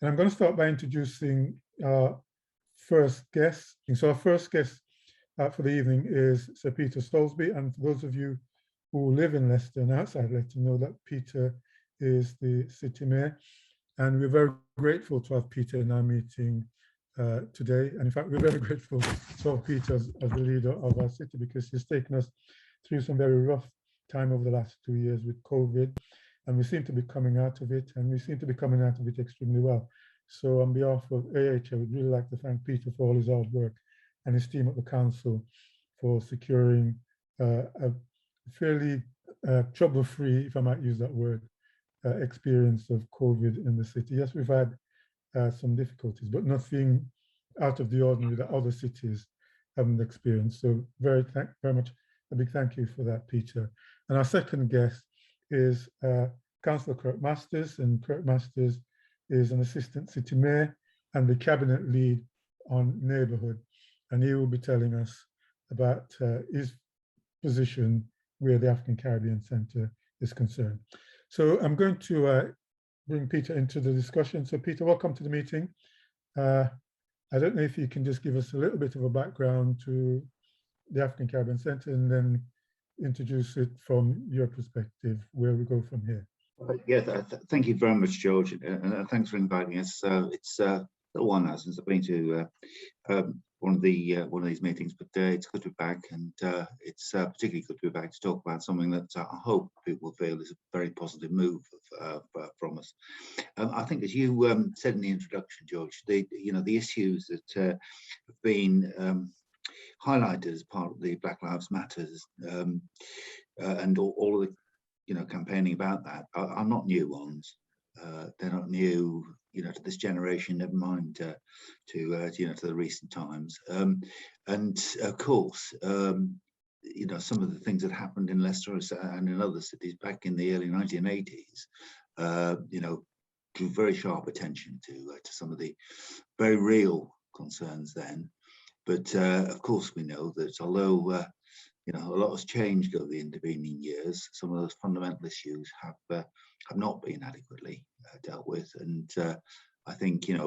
And I'm going to start by introducing our first guest. And so our first guest for the evening is Sir Peter Stolsby. And for those of you who live in Leicester and outside Leicester know that Peter is the city mayor. And we're very grateful to have Peter in our meeting today. And in fact, we're very grateful to have Peter as the leader of our city, because he's taken us through some very rough time over the last 2 years with COVID. And we seem to be coming out of it, and we seem to be coming out of it extremely well. So on behalf of AH, I would really like to thank Peter for all his hard work and his team at the council for securing a fairly trouble-free, if I might use that word, experience of COVID in the city. Yes, we've had some difficulties, but nothing out of the ordinary that other cities haven't experienced. So very much a big thank you for that, Peter. And our second guest is Councillor Kirk Masters, and Kirk Masters is an assistant city mayor and the cabinet lead on neighbourhood, and he will be telling us about his position where the African Caribbean Centre is concerned. So I'm going to bring Peter into the discussion. So Peter, welcome to the meeting. I don't know if you can just give us a little bit of a background to the African Caribbean Centre and then introduce it from your perspective, where we go from here. Thank you very much, George, and thanks for inviting us. It's a little while now since I've been to one of these meetings, but it's good to be back, and it's particularly good to be back to talk about something that I hope people feel is a very positive move from us. I think, as you said in the introduction, George, the issues that have been highlighted as part of the Black Lives Matters and all of the campaigning about that are not new ones. They're not new, to this generation. Never mind to the recent times. And of course, some of the things that happened in Leicester and in other cities back in the early 1980s, drew very sharp attention to some of the very real concerns then. But of course, we know that although a lot has changed over the intervening years, some of those fundamental issues have not been adequately dealt with. And I think I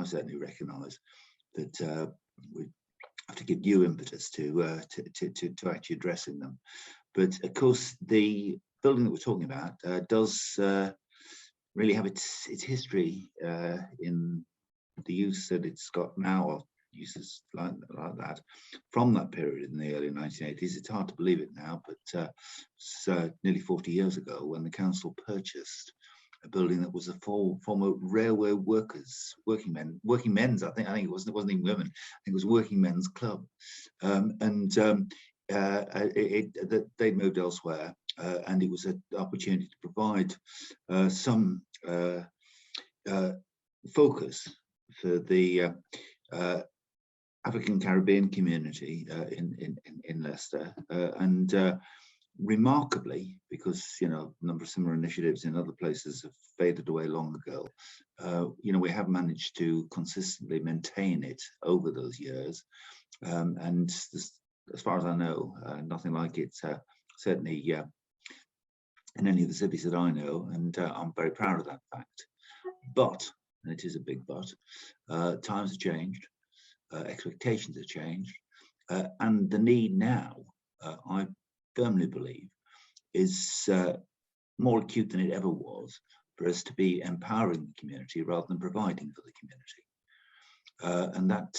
certainly recognise that we have to give new impetus to actually addressing them. But of course, the building that we're talking about does really have its history in the use that it's got now, or uses like that from that period in the early 1980s. It's hard to believe it now, but it's nearly 40 years ago when the council purchased a building that was a former railway workers, working men's. I think it wasn't even women. I think it was working men's club, they'd moved elsewhere, and it was an opportunity to provide some focus for the African Caribbean community in Leicester, and remarkably, because a number of similar initiatives in other places have faded away long ago, we have managed to consistently maintain it over those years, and as far as I know, nothing like it, certainly in any of the cities that I know, and I'm very proud of that fact. But, and it is a big but, times have changed. Expectations have changed, and the need now, I firmly believe, is more acute than it ever was for us to be empowering the community rather than providing for the community. And that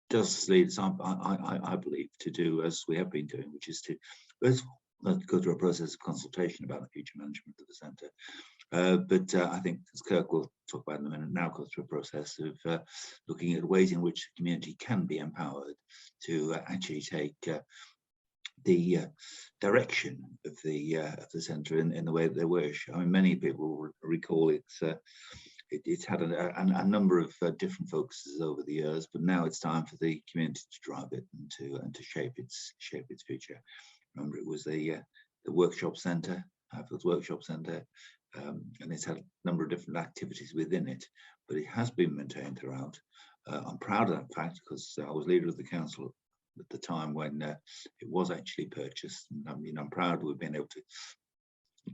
does lead us, I believe, to do as we have been doing, which is to first of all go through a process of consultation about the future management of the centre. But I think, as Kirk will talk about in a minute, now go through a process of looking at ways in which the community can be empowered to actually take the direction of the centre in the way that they wish. I mean, many people will recall it's had a number of different focuses over the years, but now it's time for the community to drive it and to shape its future. Remember, it was the workshop centre, Hatfield's Workshop Centre, and it's had a number of different activities within it, but it has been maintained throughout. I'm proud of that fact because I was leader of the council at the time when it was actually purchased. And I'm proud we've been able to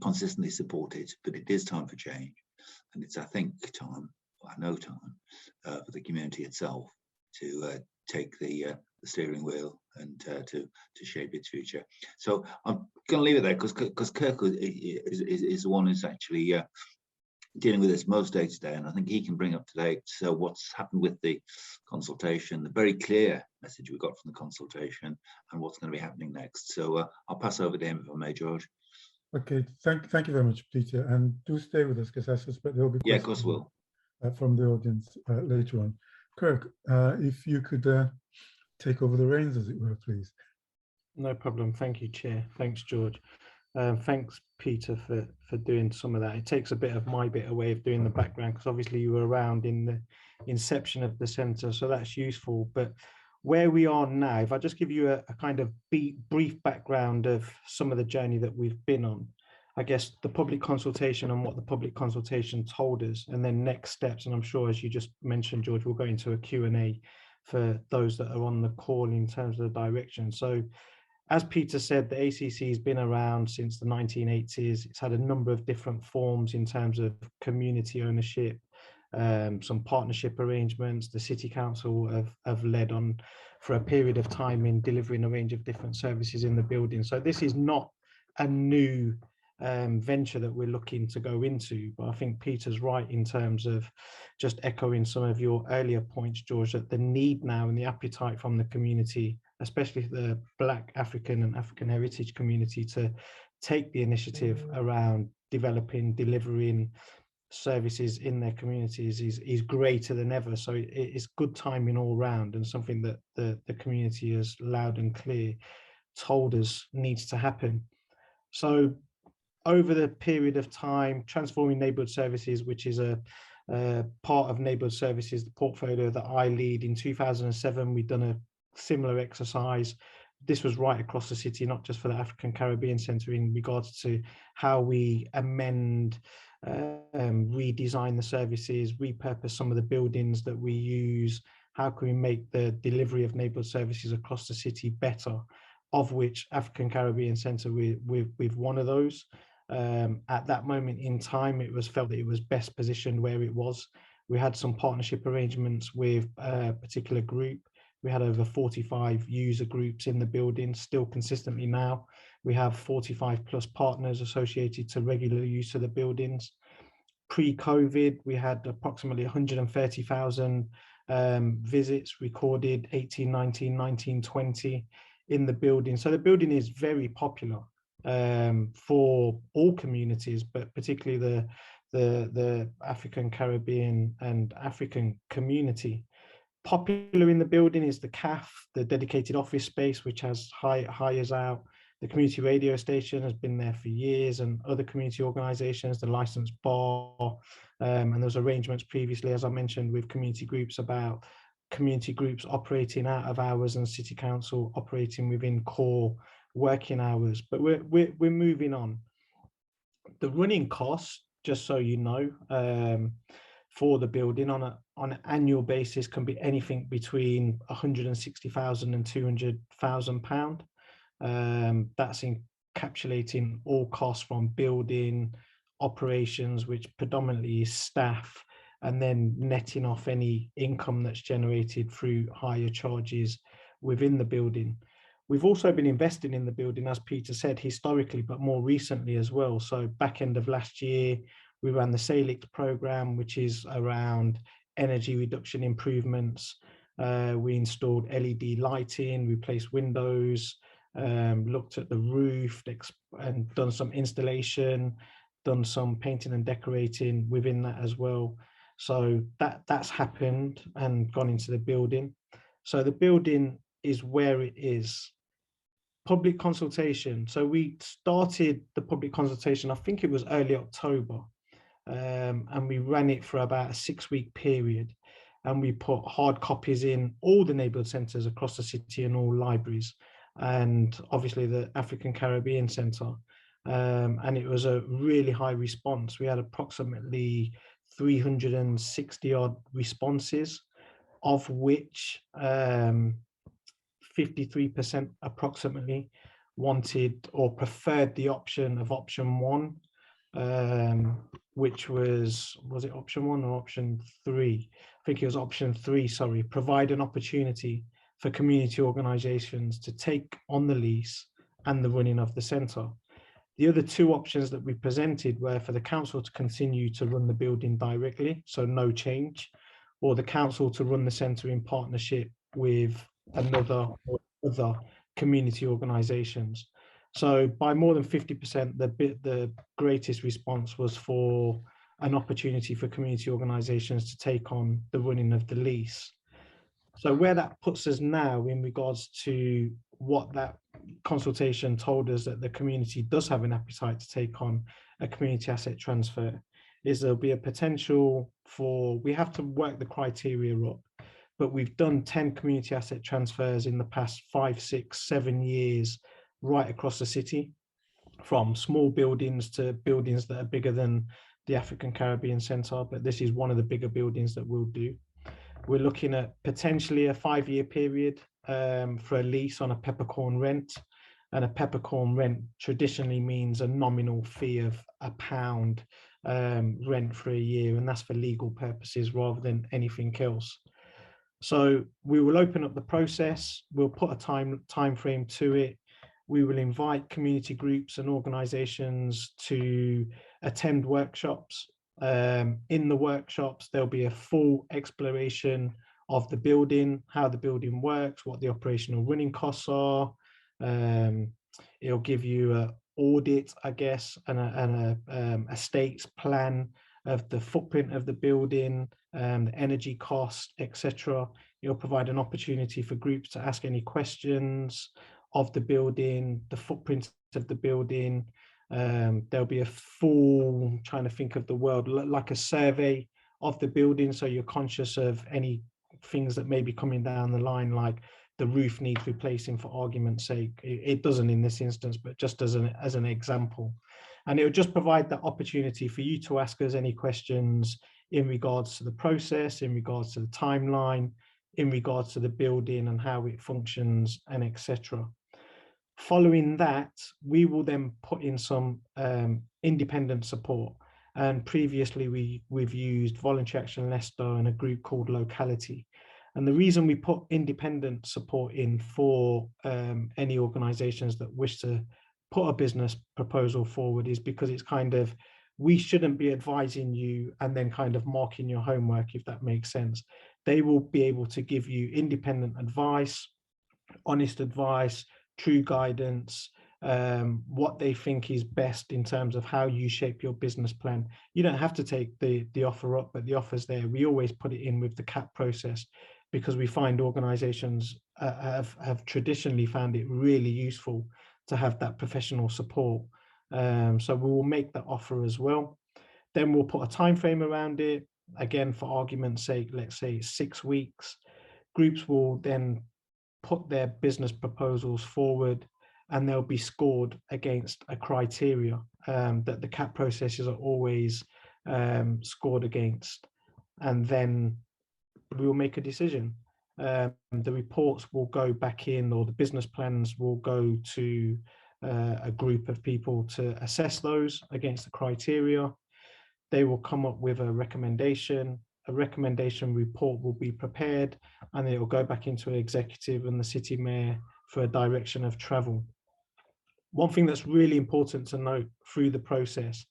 consistently support it, but it is time for change. And it's, I think, time, I know time, for the community itself to take the steering wheel and to shape its future. So I'm going to leave it there because Kirk is the one who's actually dealing with this most day to day, and I think he can bring up to date what's happened with the consultation, the very clear message we got from the consultation, and what's going to be happening next. So I'll pass over to him if I may, George. Okay, thank you very much, Peter, and do stay with us because I suspect there'll be questions, of course will, from the audience later on. Kirk, if you could take over the reins, as it were, please. No problem. Thank you, Chair. Thanks, George. Thanks, Peter, for doing some of that. It takes a bit of my bit away of doing the background because obviously you were around in the inception of the centre, so that's useful. But where we are now, if I just give you a kind of brief background of some of the journey that we've been on, I guess the public consultation and what the public consultation told us, and then next steps. And I'm sure, as you just mentioned, George, we'll go into a Q&A for those that are on the call in terms of the direction. So as Peter said, the ACC has been around since the 1980s. It's had a number of different forms in terms of community ownership, some partnership arrangements. The City Council have led on for a period of time in delivering a range of different services in the building. So this is not a new venture that we're looking to go into, but I think Peter's right in terms of just echoing some of your earlier points, George, that the need now and the appetite from the community, especially the Black, African and African heritage community, to take the initiative around developing, delivering services in their communities is greater than ever. So it's good timing all round, and something that the community has loud and clear told us needs to happen. So over the period of time, transforming neighbourhood services, which is a part of neighbourhood services, the portfolio that I lead. In 2007, we've done a similar exercise. This was right across the city, not just for the African Caribbean Centre, in regards to how we amend, redesign the services, repurpose some of the buildings that we use. How can we make the delivery of neighbourhood services across the city better, of which African Caribbean Centre with one of those. At that moment in time, it was felt that it was best positioned where it was. We had some partnership arrangements with a particular group. We had over 45 user groups in the building. Still consistently now, we have 45 plus partners associated to regular use of the buildings. Pre-COVID, we had approximately 130,000 visits recorded, 18, 19, 19, 20 in the building. So the building is very popular for all communities, but particularly the African, Caribbean and African community. Popular in the building is the CAF, the dedicated office space, which has hires out. The community radio station has been there for years, and other community organisations, the licensed bar, and those arrangements previously, as I mentioned, with community groups, about community groups operating out of hours and City Council operating within core working hours. But we're moving on. The running costs, just so you know, for the building on an annual basis can be anything between 160,000 and 200,000 pound. That's encapsulating all costs from building, operations, which predominantly is staff, and then netting off any income that's generated through higher charges within the building. We've also been investing in the building, as Peter said, historically, but more recently as well. So back end of last year, we ran the Salix Program, which is around energy reduction improvements. We installed LED lighting, replaced windows, looked at the roof and done some installation, done some painting and decorating within that as well. So that's happened and gone into the building. So the building is where it is. Public consultation. So we started the public consultation, I think it was early October, and we ran it for about a 6-week period. And we put hard copies in all the neighbourhood centres across the city and all libraries, and obviously the African Caribbean Centre. And it was a really high response. We had approximately 360 odd responses, of which 53% approximately wanted or preferred the option of option 1 which was it option 1 or option 3? I think it was option 3, sorry, provide an opportunity for community organisations to take on the lease and the running of the centre. The other 2 options that we presented were for the council to continue to run the building directly, so no change, or the council to run the centre in partnership with another or other community organisations. So by more than 50%, the greatest response was for an opportunity for community organisations to take on the running of the lease. So where that puts us now in regards to what that consultation told us that the community does have an appetite to take on a community asset transfer is there'll be a potential for, we have to work the criteria up, but we've done 10 community asset transfers in the past 5, 6, 7 years right across the city, from small buildings to buildings that are bigger than the African Caribbean Centre, but this is one of the bigger buildings that we'll do. We're looking at potentially a 5-year period for a lease on a peppercorn rent. And a peppercorn rent traditionally means a nominal fee of £1 rent for a year, and that's for legal purposes rather than anything else. So we will open up the process, we'll put a time frame to it. We will invite community groups and organisations to attend workshops. In the workshops, there'll be a full exploration of the building, how the building works, what the operational running costs are. It'll give you an audit, I guess, and a state's plan of the footprint of the building, the energy cost, etc. It'll provide an opportunity for groups to ask any questions of the building, the footprint of the building. There'll be a full, I'm trying to think of the word, like a survey of the building, so you're conscious of any things that may be coming down the line, like the roof needs replacing, for argument's sake. It doesn't in this instance, but just as an example. And it will just provide that opportunity for you to ask us any questions in regards to the process, in regards to the timeline, in regards to the building and how it functions, and etc. Following that, we will then put in some independent support. And previously we've used Voluntary Action Leicester and a group called Locality. And the reason we put independent support in for any organisations that wish to put a business proposal forward is because it's kind of, we shouldn't be advising you and then kind of marking your homework, if that makes sense. They will be able to give you independent advice, honest advice, true guidance, what they think is best in terms of how you shape your business plan. You don't have to take the offer up, but the offer's there. We always put it in with the CAP process because we find organisations have traditionally found it really useful to have that professional support. So we will make that offer as well. Then we'll put a time frame around it. Again, for argument's sake, let's say 6 weeks. Groups will then put their business proposals forward and they'll be scored against a criteria that the CAP processes are always scored against. And then we will make a decision. The reports will go back in, or the business plans will go to a group of people to assess those against the criteria. They will come up with a recommendation. A recommendation report will be prepared and it will go back into an executive and the city mayor for a direction of travel. One thing that's really important to note through the process,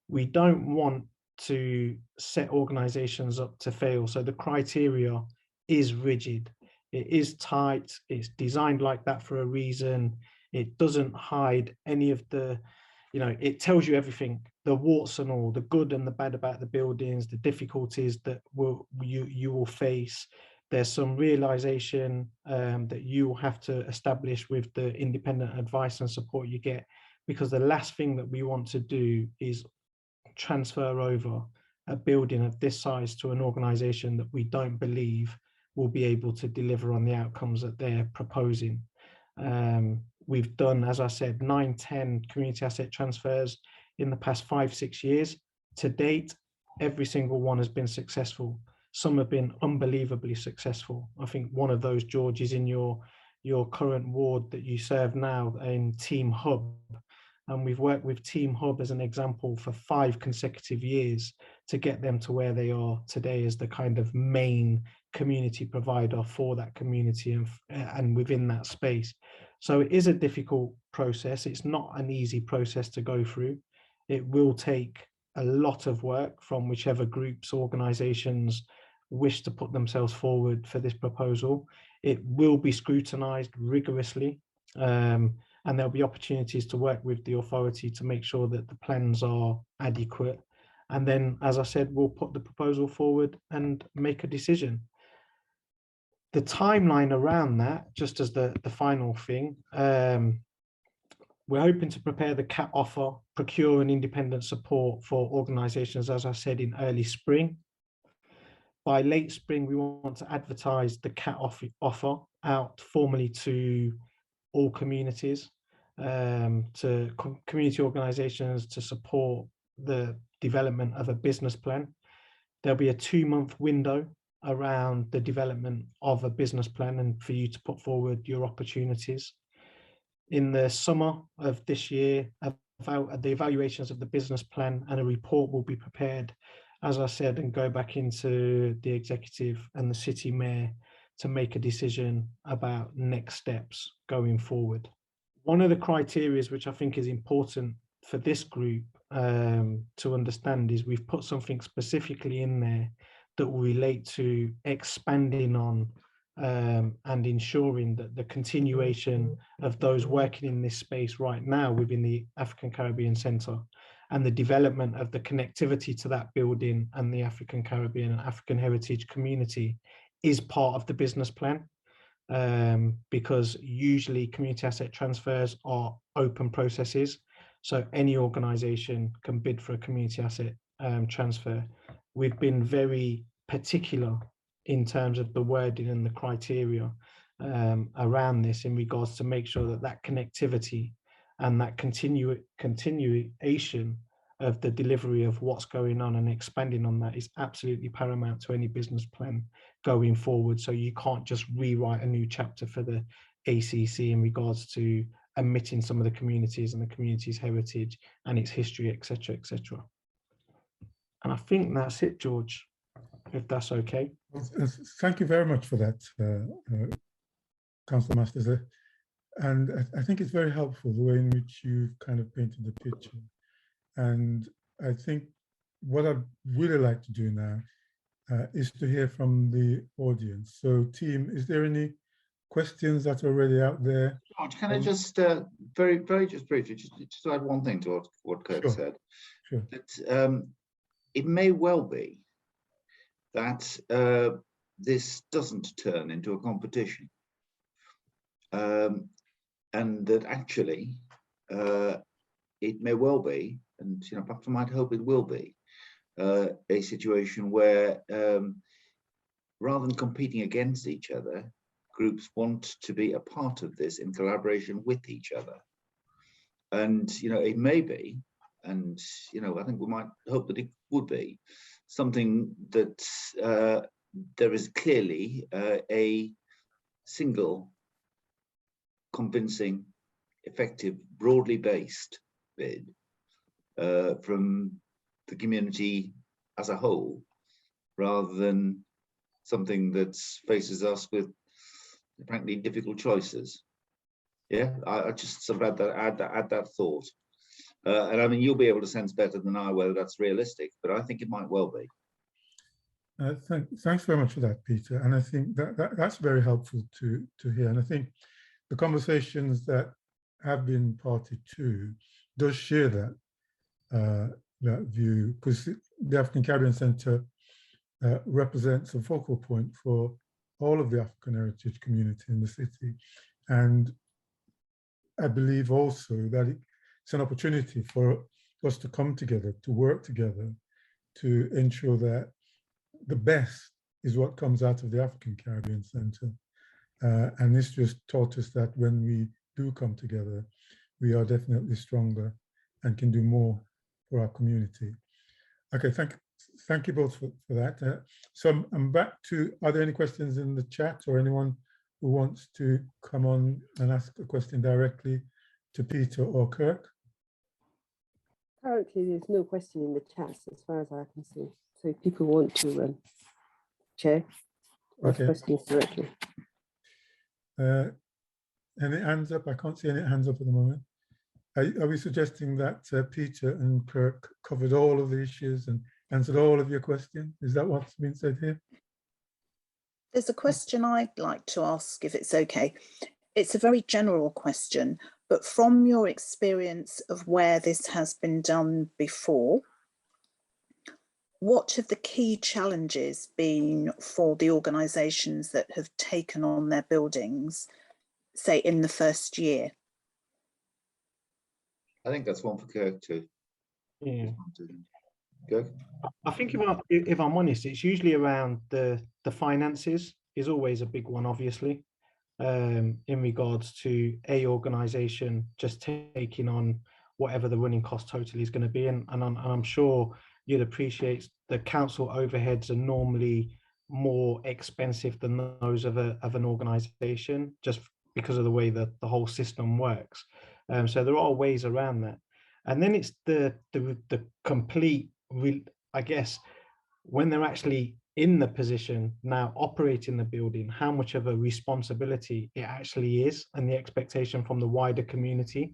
we don't want to set organisations up to fail. So the criteria is rigid. It is tight. It's designed like that for a reason. It doesn't hide any of the, it tells you everything, the warts and all, the good and the bad about the buildings, the difficulties that you will face. There's some realization that you will have to establish with the independent advice and support you get, because the last thing that we want to do is transfer over a building of this size to an organization that we don't believe will be able to deliver on the outcomes that they're proposing. We've done, as I said, 9-10 community asset transfers in the past 5-6 years. To date, every single one has been successful. Some have been unbelievably successful. I think one of those, George, is in your current ward that you serve now in Team Hub. And we've worked with Team Hub as an example for 5 consecutive years to get them to where they are today as the kind of main community provider for that community and within that space. So it is a difficult process. It's not an easy process to go through. It will take a lot of work from whichever groups, organizations wish to put themselves forward for this proposal. It will be scrutinized rigorously. And there'll be opportunities to work with the authority to make sure that the plans are adequate. And then, as I said, we'll put the proposal forward and make a decision. The timeline around that, just as the final thing, we're hoping to prepare the CAT offer, procure an independent support for organisations, as I said, in early spring. By late spring, we want to advertise the CAT offer out formally to all communities, to community organisations to support the development of a business plan. There'll be a 2-month window around the development of a business plan and for you to put forward your opportunities. In the summer of this year, the evaluations of the business plan and a report will be prepared, as I said, and go back into the executive and the city mayor to make a decision about next steps going forward. One of the criteria which I think is important for this group to understand is we've put something specifically in there that will relate to expanding on and ensuring that the continuation of those working in this space right now within the African Caribbean Centre and the development of the connectivity to that building and the African Caribbean and African heritage community is part of the business plan. Because usually community asset transfers are open processes. So any organisation can bid for a community asset transfer. We've been very particular in terms of the wording and the criteria around this in regards to make sure that that connectivity and that continuation of the delivery of what's going on and expanding on that is absolutely paramount to any business plan going forward. So you can't just rewrite a new chapter for the ACC in regards to omitting some of the communities and the community's heritage and its history, etc., etc. And I think that's it, George, if that's okay. Thank you very much for that, Councillor Masters. And I think it's very helpful the way in which you've kind of painted the picture. And I think what I'd really like to do now is to hear from the audience. So team, is there any questions that are already out there? George, can I just very briefly, just to add one thing to what Kurt said? Sure. That it may well be that this doesn't turn into a competition. And that actually it may well be, and perhaps I might hope it will be, a situation where rather than competing against each other, groups want to be a part of this in collaboration with each other. And it may be, and I think we might hope that it would be something that there is clearly a single, convincing, effective, broadly based bid from the community as a whole, rather than something that faces us with apparently difficult choices. Yeah, I just sort of add that thought. And I mean, you'll be able to sense better than I whether that's realistic, but I think it might well be. Thanks very much for that, Peter. And I think that's very helpful to hear. And I think the conversations that have been party to does share that view, because the African Caribbean Centre represents a focal point for all of the African heritage community in the city. And I believe also that it's an opportunity for us to come together, to work together, to ensure that the best is what comes out of the African Caribbean Centre. And this just taught us that when we do come together, we are definitely stronger and can do more for our community. Okay, thank you both for that. So I'm back to, are there any questions in the chat or anyone who wants to come on and ask a question directly to Peter or Kirk? Currently, there's no question in the chat as far as I can see. So if people want to chair, ask questions directly. Any hands up? I can't see any hands up at the moment. Are we suggesting that Peter and Kirk covered all of the issues and answered all of your questions? Is that what's been said here? There's a question I'd like to ask, if it's okay. It's a very general question, but from your experience of where this has been done before, what have the key challenges been for the organisations that have taken on their buildings, say in the first year? I think that's one for Kirk too. Yeah. Kirk? I think if I'm honest, it's usually around the finances is always a big one, obviously, in regards to a organisation just taking on whatever the running cost total is going to be. And I'm sure you'd appreciate the council overheads are normally more expensive than those of an organisation, just because of the way that the whole system works. So there are ways around that. And then it's the complete, I guess, when they're actually in the position now operating the building, how much of a responsibility it actually is, and the expectation from the wider community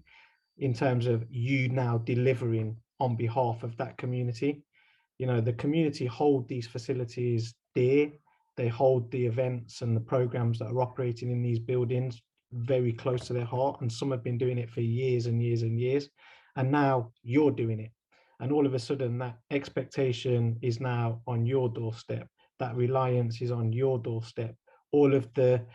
in terms of you now delivering on behalf of that community. You know, the community hold these facilities dear. They hold the events and the programs that are operating in these buildings very close to their heart, and some have been doing it for years and years and years, and now you're doing it. And all of a sudden that expectation is now on your doorstep. That reliance is on your doorstep. All of the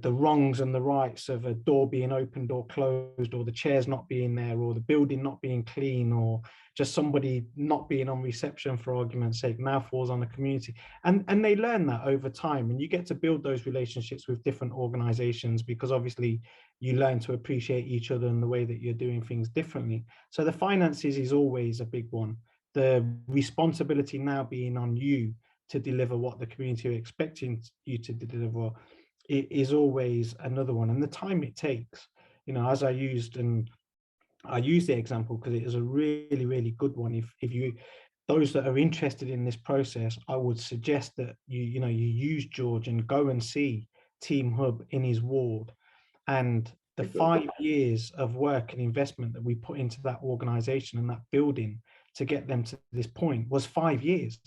wrongs and the rights of a door being opened or closed, or the chairs not being there, or the building not being clean, or just somebody not being on reception, for argument's sake, now falls on the community. And they learn that over time, and you get to build those relationships with different organizations, because obviously you learn to appreciate each other and the way that you're doing things differently. So the finances is always a big one. The responsibility now being on you to deliver what the community are expecting you to deliver, it is always another one. And the time it takes, you know, as I used the example because it is a really, really good one. If you, those that are interested in this process, I would suggest that you use George and go and see Team Hub in his ward. And the 5 years of work and investment that we put into that organization and that building to get them to this point was 5 years.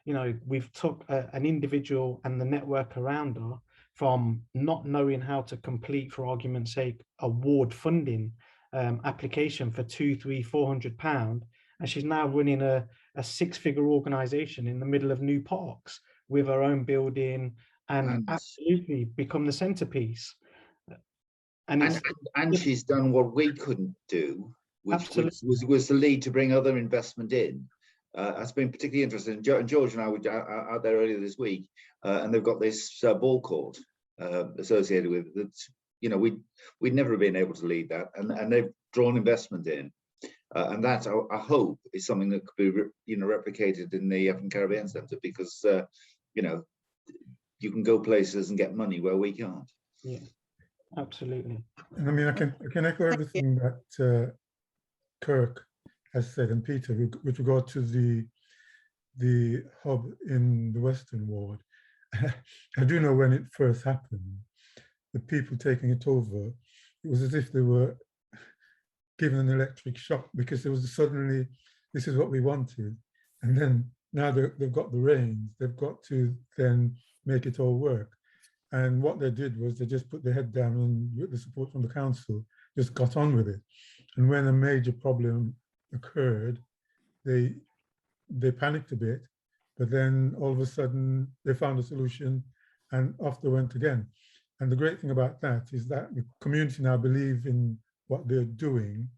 You know, we've took an individual and the network around her from not knowing how to complete, for argument's sake, a ward funding application for £200, £300, £400, and she's now running a six-figure organization in the middle of new parks with her own building and absolutely become the centerpiece. And she's done what we couldn't do, which was the lead to bring other investment in. That's been particularly interesting. And George and I were out there earlier this week, and they've got this ball court associated with it. You know, we'd never been able to lead that, and they've drawn investment in, and that I hope is something that could be replicated in the African Caribbean Centre, because you know, you can go places and get money where we can't. Yeah, absolutely. And I mean, I can echo everything that Kirk has said, and Peter, with regard to the hub in the Western Ward. I do know when it first happened, the people taking it over, it was as if they were given an electric shock, because there was suddenly, this is what we wanted. And then now they've got the reins, they've got to then make it all work. And what they did was they just put their head down and with the support from the council, just got on with it. And when a major problem occurred, they panicked a bit, but then all of a sudden they found a solution and off they went again. And the great thing about that is that the community now believe in what they're doing.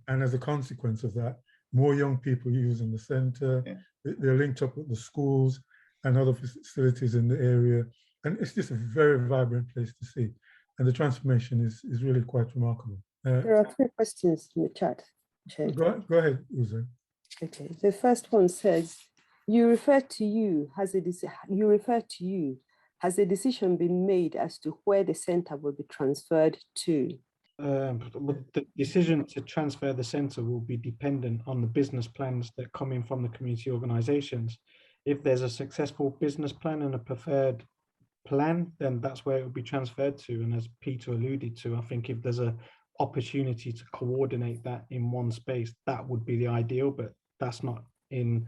And as a consequence of that, more young people using the centre, they're linked up with the schools and other facilities in the area. And it's just a very vibrant place to see. And the transformation is really quite remarkable. There are 3 questions in the chat. Go ahead, Uzo. Okay, the first one says, has a decision been made as to where the centre will be transferred to? But the decision to transfer the centre will be dependent on the business plans that come in from the community organisations. If there's a successful business plan and a preferred plan, then that's where it will be transferred to. And as Peter alluded to, I think if there's a opportunity to coordinate that in one space, that would be the ideal, but that's not in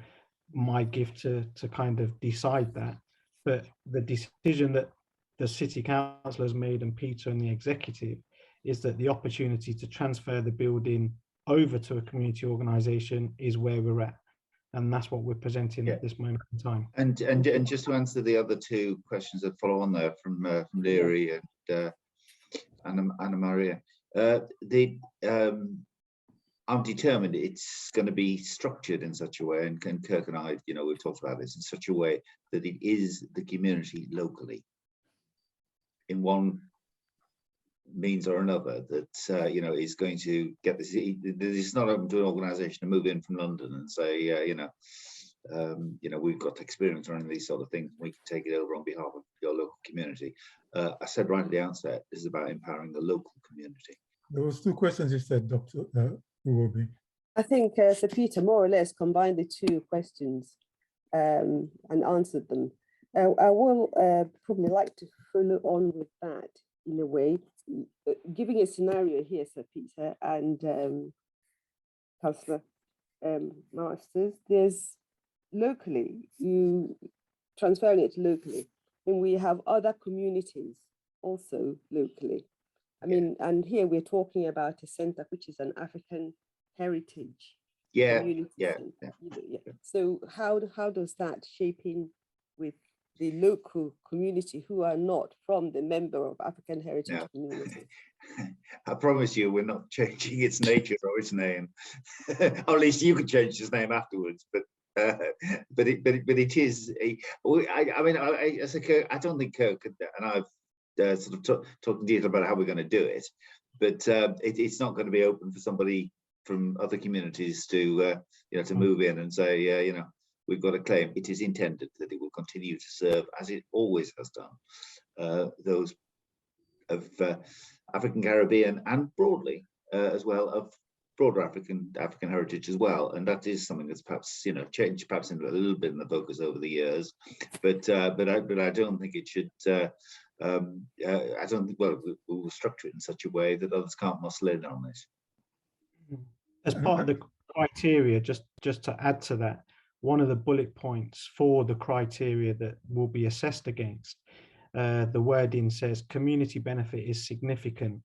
my gift to kind of decide that. But the decision that the city council has made, and Peter and the executive, is that the opportunity to transfer the building over to a community organisation is where we're at. And that's what we're presenting at this moment in time. And just to answer the other two questions that follow on there from Leary and Anna Maria, I'm determined it's going to be structured in such a way, and Kirk and I, we've talked about this, in such a way that it is the community locally, in one means or another, that is going to get this. It's not open to an organisation to move in from London and say, we've got experience running these sort of things, we can take it over on behalf of your local community. I said right at the outset, this is about empowering the local community. There was two questions you said, Dr. Uwobi. I think Sir Peter more or less combined the two questions and answered them. I will probably like to follow on with that in a way, giving a scenario here, Sir Peter and Councillor Masters. There's locally, you transferring it locally, and we have other communities also locally. I mean, and here we're talking about a centre which is an African heritage community centre. So how does that shape in with the local community who are not from the member of African heritage community? I promise you, we're not changing its nature or its name. Or at least you could change its name afterwards. But it is. I don't think Kirk and I've sort of talked in detail about how we're going to do it, but it's not going to be open for somebody from other communities to move in and say, we've got a claim. It is intended that it will continue to serve, as it always has done, those of African Caribbean and broadly as well of broader African heritage as well. And that is something that's perhaps changed perhaps in a little bit in the focus over the years, but I don't think it should. I don't think, well, we'll structure it in such a way that others can't muscle in on this. As part of the criteria, just to add to that, one of the bullet points for the criteria that will be assessed against, the wording says community benefit is significant.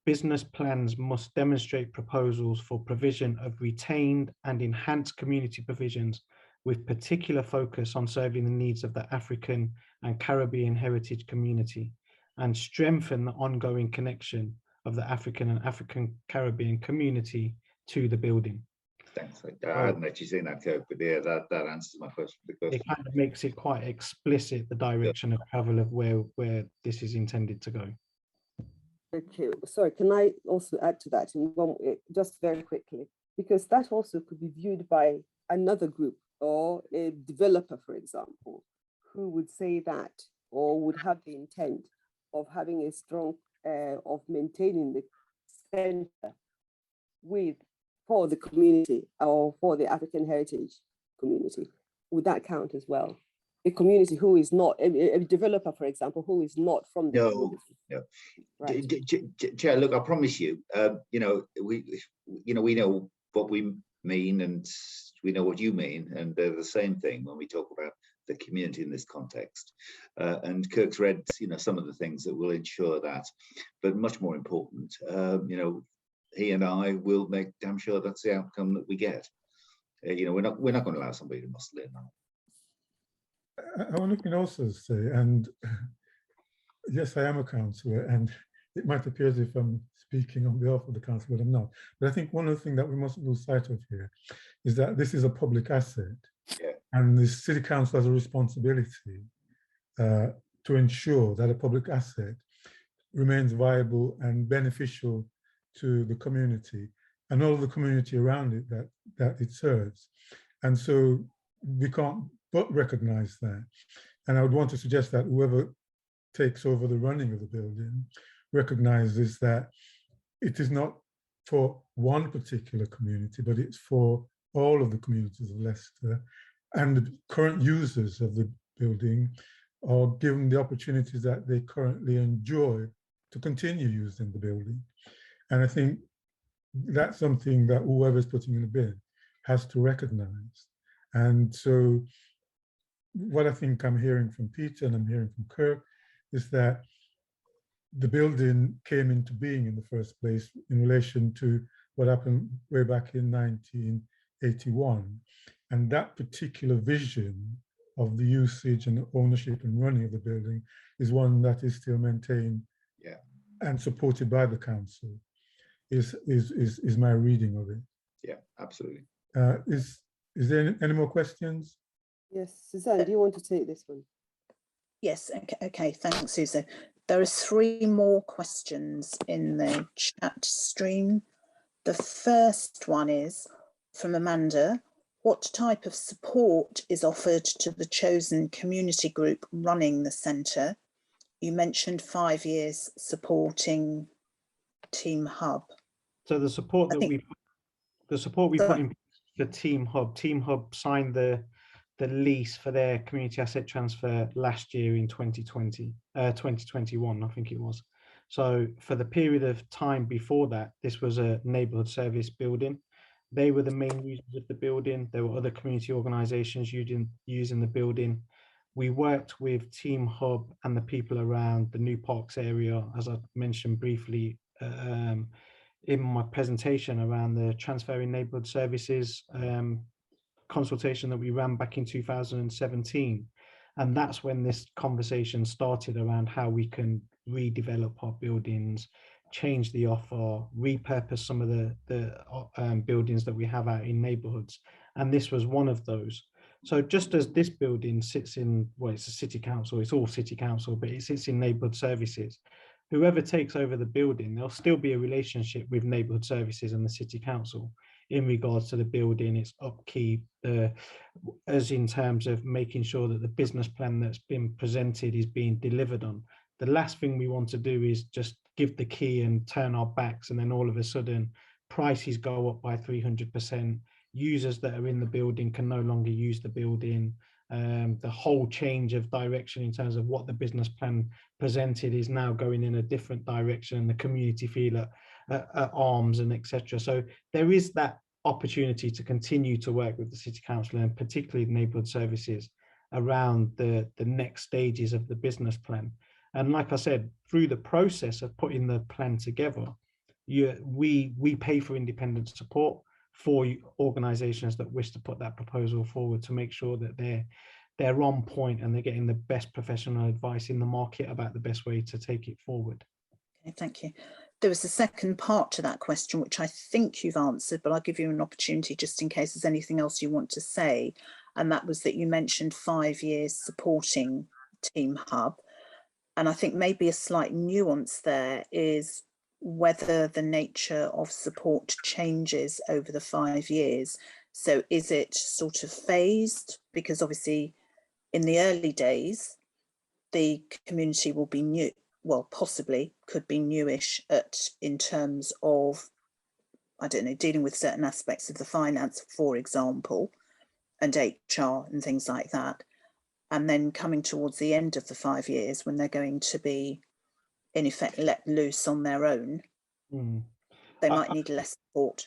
Business plans must demonstrate proposals for provision of retained and enhanced community provisions with particular focus on serving the needs of the African and Caribbean heritage community, and strengthen the ongoing connection of the African and African Caribbean community to the building. Thanks. I hadn't actually seen that, Kirk, but yeah, that answers my question. It kind of makes it quite explicit, the direction of travel of where this is intended to go. Okay, sorry, can I also add to that in one, just very quickly, because that also could be viewed by another group or a developer, for example, who would say that or would have the intent of having a strong, of maintaining the center for the community or for the African heritage community. Would that count as well? A community who is not, a developer, for example, who is not from the community. No. Right. Chair, look, I promise you, we know what we mean, and we know what you mean, and they're the same thing when we talk about the community in this context. And Kirk's read, some of the things that will ensure that, but much more important, he and I will make damn sure that's the outcome that we get. We're not going to allow somebody to muscle in. I want to also say, and yes, I am a councillor, and it might appear as if I'm speaking on behalf of the council, but I'm not. But I think one of the things that we mustn't lose sight of here is that this is a public asset, and the city council has a responsibility to ensure that a public asset remains viable and beneficial to the community and all of the community around it that it serves. And so we can't but recognize that. And I would want to suggest that whoever takes over the running of the building recognizes that it is not for one particular community, but it's for all of the communities of Leicester, and the current users of the building are given the opportunities that they currently enjoy to continue using the building. And I think that's something that whoever's putting in the bid has to recognize. And so what I think I'm hearing from Peter and I'm hearing from Kirk is that the building came into being in the first place in relation to what happened way back in 1981. And that particular vision of the usage and ownership and running of the building is one that is still maintained and supported by the council, is my reading of it. Yeah, absolutely. Is there any more questions? Yes, Suzanne, do you want to take this one? Yes, okay, thanks, Susan. There are 3 more questions in the chat stream. The first one is from Amanda. What type of support is offered to the chosen community group running the centre? You mentioned 5 years supporting Team Hub. So the support that we put in for Team Hub signed the lease for their community asset transfer last year in 2021, I think it was. So for the period of time before that, this was a neighbourhood service building. They were the main users of the building. There were other community organisations using the building. We worked with Team Hub and the people around the New Parks area, as I mentioned briefly in my presentation, around the transferring neighbourhood services consultation that we ran back in 2017. And that's when this conversation started around how we can redevelop our buildings, change the offer, repurpose some of the buildings that we have out in neighbourhoods. And this was one of those. So just as this building sits in, well, it's a city council, it's all city council, but it sits in neighbourhood services. Whoever takes over the building, there'll still be a relationship with neighbourhood services and the city council in regards to the building, its upkeep, as in terms of making sure that the business plan that's been presented is being delivered on. The last thing we want to do is just give the key and turn our backs, and then all of a sudden prices go up by 300%. Users that are in the building can no longer use the building. The whole change of direction in terms of what the business plan presented is now going in a different direction, and the community feel at arms and etc. So there is that opportunity to continue to work with the city council and particularly neighbourhood services around the next stages of the business plan. And like I said, through the process of putting the plan together, we pay for independent support for organisations that wish to put that proposal forward, to make sure that they're on point and they're getting the best professional advice in the market about the best way to take it forward. Okay, thank you. There was a second part to that question, which I think you've answered, but I'll give you an opportunity just in case there's anything else you want to say. And that was that you mentioned 5 years supporting Team Hub. And I think maybe a slight nuance there is whether the nature of support changes over the 5 years. So is it sort of phased? Because obviously in the early days, the community will be new, well, possibly could be newish in terms of, I don't know, dealing with certain aspects of the finance, for example, and HR and things like that. And then coming towards the end of the 5 years when they're going to be, in effect, let loose on their own, they might need less support.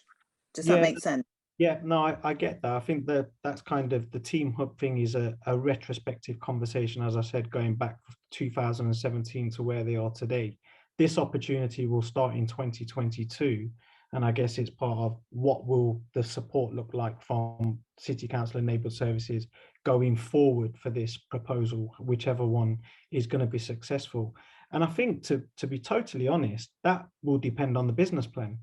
Does that make sense? Yeah, no, I get that. I think that's kind of the Team Hub thing is a retrospective conversation, as I said, going back 2017 to where they are today. This opportunity will start in 2022. And I guess it's part of what will the support look like from City Council and Neighbourhood Services going forward for this proposal, whichever one is going to be successful. And I think to be totally honest, that will depend on the business plan,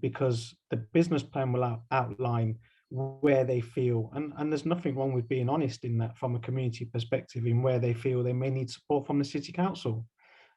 because the business plan will outline where they feel, and there's nothing wrong with being honest in that from a community perspective, in where they feel they may need support from the City Council.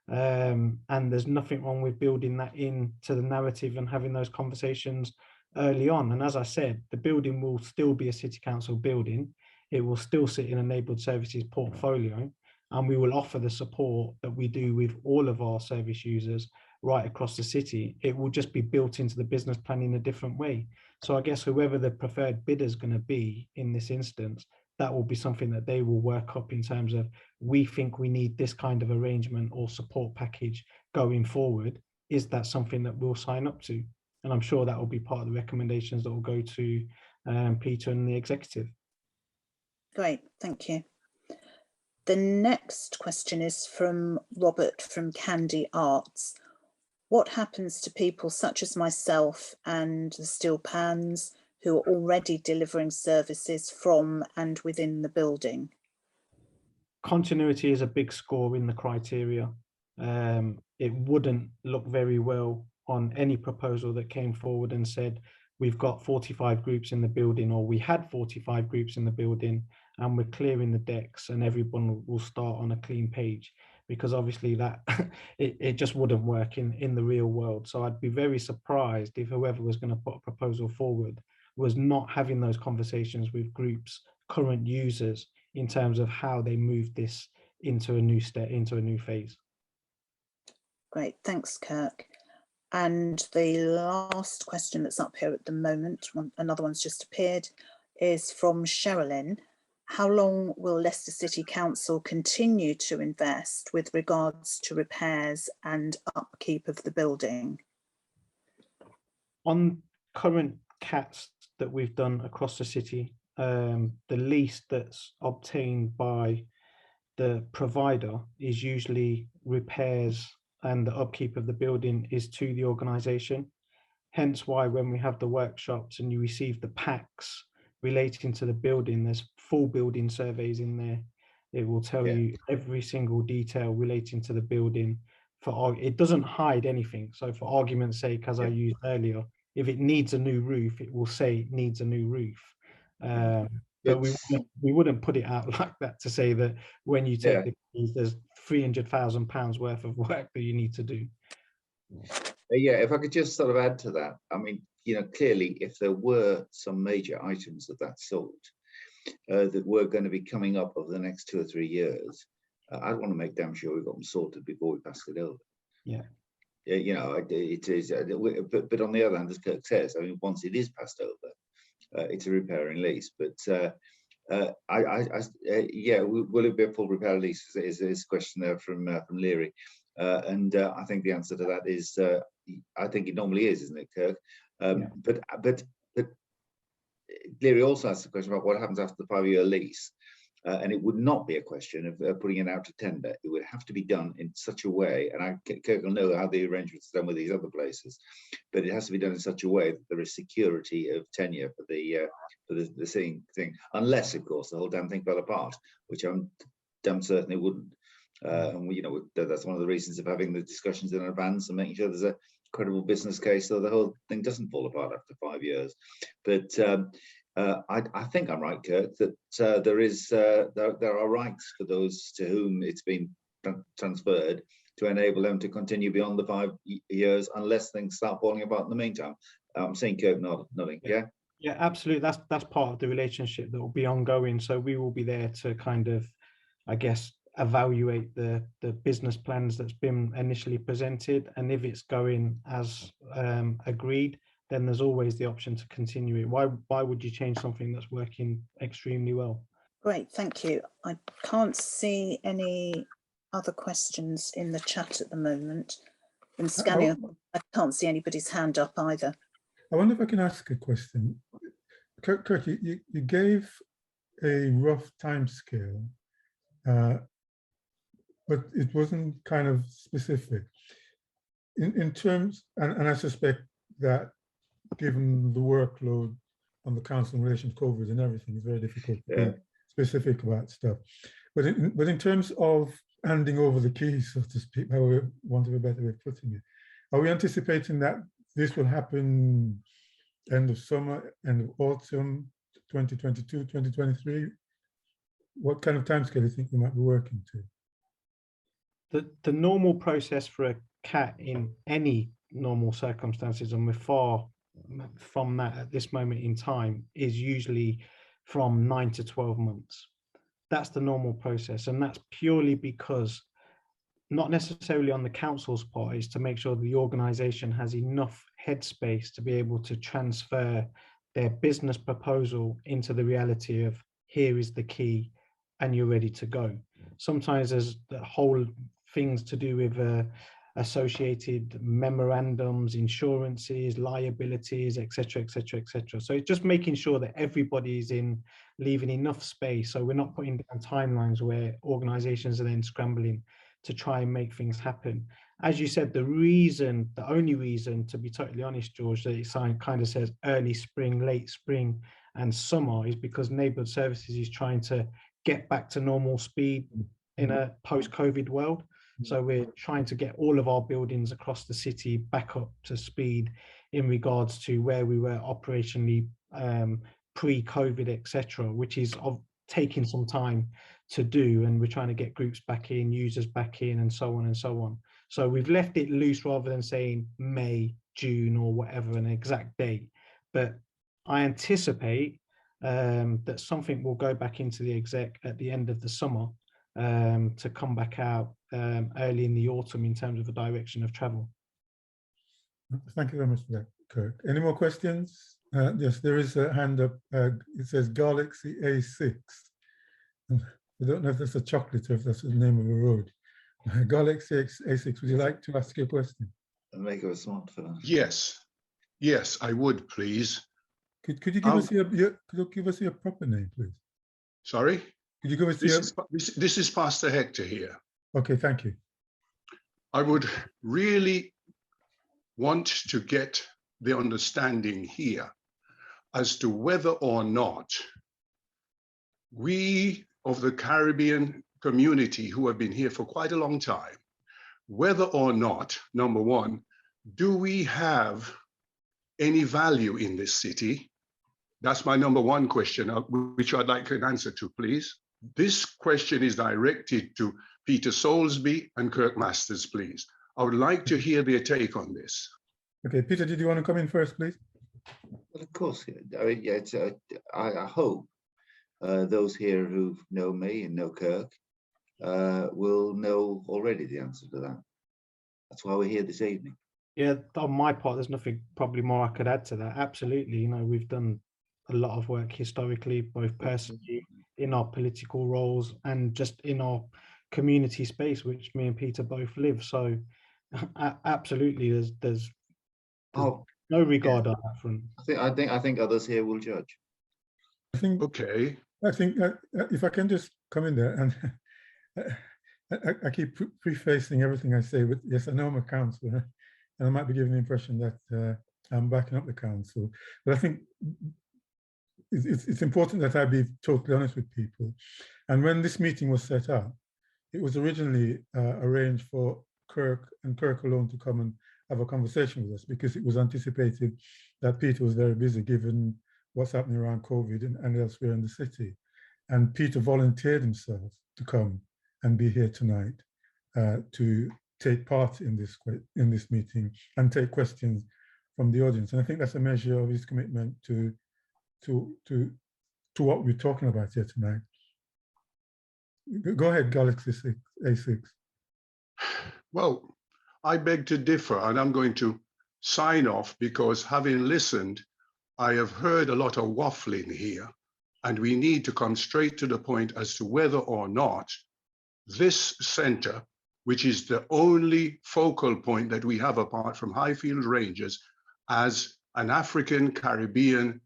And there's nothing wrong with building that into the narrative and having those conversations early on. And as I said, the building will still be a City Council building. It will still sit in a neighbourhood services portfolio, and we will offer the support that we do with all of our service users, right across the city, it will just be built into the business plan in a different way. So I guess whoever the preferred bidder is going to be in this instance, that will be something that they will work up in terms of, we think we need this kind of arrangement or support package going forward. Is that something that we'll sign up to? And I'm sure that will be part of the recommendations that will go to Peter and the executive. Great, thank you. The next question is from Robert from Candy Arts. What happens to people such as myself and the Steel Pans who are already delivering services from and within the building? Continuity is a big score in the criteria. It wouldn't look very well on any proposal that came forward and said, we've got 45 groups in the building, or we had 45 groups in the building, and we're clearing the decks and everyone will start on a clean page, because obviously that it just wouldn't work in the real world. So I'd be very surprised if whoever was going to put a proposal forward was not having those conversations with groups, current users, in terms of how they move this into a new step, into a new phase. Great, thanks, Kirk. And the last question that's up here at the moment, another one's just appeared, is from Sherilyn. How long will Leicester City Council continue to invest with regards to repairs and upkeep of the building? On current CATs that we've done across the city, the lease that's obtained by the provider is usually repairs, and the upkeep of the building is to the organisation. Hence why when we have the workshops and you receive the packs relating to the building, there's full building surveys in there. It will tell you every single detail relating to the building. It doesn't hide anything. So for argument's sake, as I used earlier, if it needs a new roof, it will say it needs a new roof. But we wouldn't put it out like that to say that when you take the keys, there's £300,000 worth of work that you need to do. Yeah, if I could just sort of add to that, I mean, you know, clearly, if there were some major items of that sort that were going to be coming up over the next 2 or 3 years, I'd want to make damn sure we've got them sorted before we pass it over. Yeah. You know, it is, but on the other hand, as Kirk says, I mean, once it is passed over, it's a repairing lease. But yeah, will it be a full repair lease? Is a question there from Leary, and I think the answer to that is, I think it normally is, isn't it, Kirk? But Leary also asked the question about what happens after the 5-year lease. And it would not be a question of putting it out to tender. It would have to be done in such a way, and Kirk will know how the arrangements are done with these other places, but it has to be done in such a way that there is security of tenure for the thing, unless, of course, the whole damn thing fell apart, which I'm damn certain it wouldn't. And you know, that's one of the reasons of having the discussions in advance and making sure there's a credible business case so the whole thing doesn't fall apart after 5 years. But I think I'm right, Kirk, that there are rights for those to whom it's been transferred to enable them to continue beyond the 5 years unless things start falling apart in the meantime. I'm seeing Kirk nodding. Yeah. Yeah, absolutely. That's part of the relationship that will be ongoing. So we will be there to kind of, I guess, evaluate the business plans that's been initially presented, and if it's going as agreed, then there's always the option to continue it. Why would you change something that's working extremely well? Great, thank you. I can't see any other questions in the chat at the moment. In scanning, I can't see anybody's hand up either. I wonder if I can ask a question. Kirk, you gave a rough time scale, but it wasn't kind of specific. In terms, and I suspect that given the workload on the council in relation to COVID and everything, it's very difficult to be specific about stuff. But in terms of handing over the keys, so to speak, I want a better way of putting it, are we anticipating that this will happen end of summer, end of autumn, 2022, 2023? What kind of timescale do you think we might be working to? The normal process for a CAT in any normal circumstances, and we're far from that at this moment in time, is usually from 9 to 12 months. That's the normal process, and that's purely because not necessarily on the council's part, is to make sure the organisation has enough headspace to be able to transfer their business proposal into the reality of here is the key and you're ready to go. Sometimes there's the whole things to do with associated memorandums, insurances, liabilities, etc., etc., etc. So it's just making sure that everybody is leaving enough space, so we're not putting down timelines where organisations are then scrambling to try and make things happen. As you said, the only reason, to be totally honest, George, that it kind of says early spring, late spring, and summer is because Neighbourhood Services is trying to get back to normal speed in a post-COVID world. So we're trying to get all of our buildings across the city back up to speed in regards to where we were operationally pre-COVID, etc., which is taking some time to do. And we're trying to get groups back in, users back in, and so on and so on. So we've left it loose rather than saying May, June, or whatever, an exact date. But I anticipate that something will go back into the exec at the end of the summer to come back out early in the autumn in terms of the direction of travel. Thank you very much for that, Kirk. Any more questions? Yes, there is a hand up. It says Galaxy A6. I don't know if that's a chocolate or if that's the name of a road. Galaxy A6, would you like to ask your question? Make a smartphone. Yes, I would, please. Could you give us your proper name, please? Sorry? Could you give us This is Pastor Hector here. Okay, thank you. I would really want to get the understanding here as to whether or not we of the Caribbean community who have been here for quite a long time, whether or not, number one, do we have any value in this city? That's my number one question, which I'd like an answer to, please. This question is directed to Peter Stolsby and Kirk Masters, please. I would like to hear their take on this. Okay, Peter, did you want to come in first, please? Well, of course. I mean, yeah, I hope those here who know me and know Kirk will know already the answer to that. That's why we're here this evening. Yeah, on my part, there's nothing probably more I could add to that. Absolutely, you know, we've done a lot of work historically, both personally, in our political roles, and just in our community space, which me and Peter both live. So, absolutely, there's no regard on that front. I think others here will judge. Okay. I think if I can just come in there, and I keep prefacing everything I say with, yes, I know I'm a councillor, and I might be giving the impression that I'm backing up the council, but I think it's important that I be totally honest with people. And when this meeting was set up, it was originally arranged for Kirk and Kirk alone to come and have a conversation with us, because it was anticipated that Peter was very busy given what's happening around COVID and elsewhere in the city. And Peter volunteered himself to come and be here tonight to take part in this meeting and take questions from the audience. And I think that's a measure of his commitment to what we're talking about here tonight. Go ahead, Galaxy A6. Well, I beg to differ, and I'm going to sign off, because having listened, I have heard a lot of waffling here, and we need to come straight to the point as to whether or not this centre, which is the only focal point that we have apart from Highfield Rangers, as an African Caribbean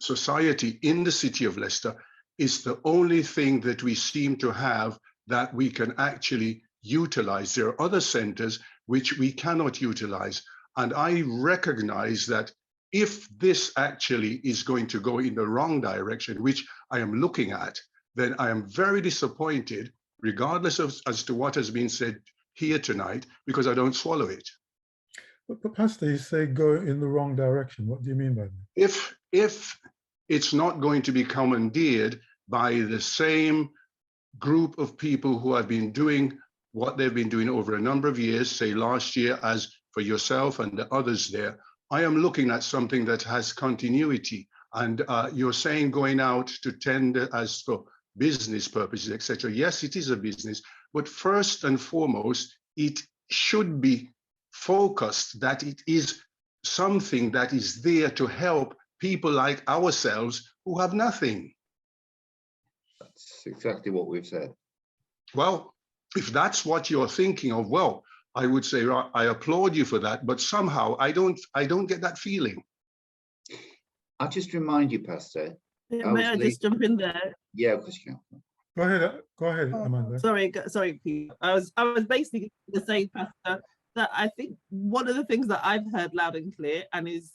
society in the city of Leicester, is the only thing that we seem to have that we can actually utilize. There are other centers which we cannot utilize. And I recognize that if this actually is going to go in the wrong direction, which I am looking at, then I am very disappointed, regardless of as to what has been said here tonight, because I don't swallow it. But Pastor, you say go in the wrong direction. What do you mean by that? If it's not going to be commandeered by the same group of people who have been doing what they've been doing over a number of years, say last year, as for yourself and the others there, I am looking at something that has continuity. And you're saying going out to tender as for business purposes, etc. Yes, it is a business, but first and foremost, it should be focused that it is something that is there to help people like ourselves who have nothing. That's exactly what we've said. Well, if that's what you're thinking of, well, I would say I applaud you for that, but somehow I don't get that feeling. I'll just remind you, Pastor. May I just jump in there? Yeah, of course you can. Go ahead, Amanda. Sorry, Peter. I was basically going to say, Pastor, that I think one of the things that I've heard loud and clear and is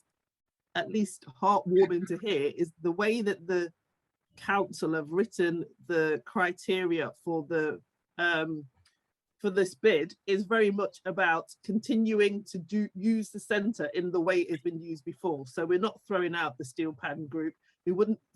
at least heartwarming to hear is the way that the council have written the criteria for the for this bid is very much about continuing to use the centre in the way it's been used before. So we're not throwing out the steel pan group.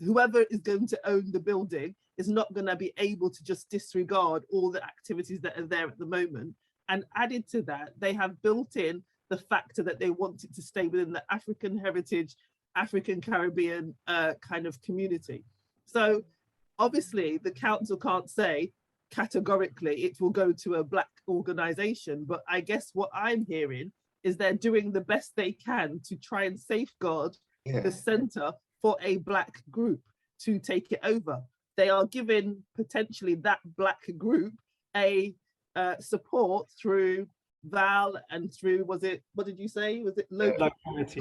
Whoever is going to own the building is not going to be able to just disregard all the activities that are there at the moment. And added to that, they have built in the factor that they want it to stay within the African heritage, African Caribbean kind of community. So obviously the council can't say categorically it will go to a black organisation, but I guess what I'm hearing is they're doing the best they can to try and safeguard the centre for a black group to take it over. They are giving potentially that black group a support through Val and through, what did you say? Was it locality?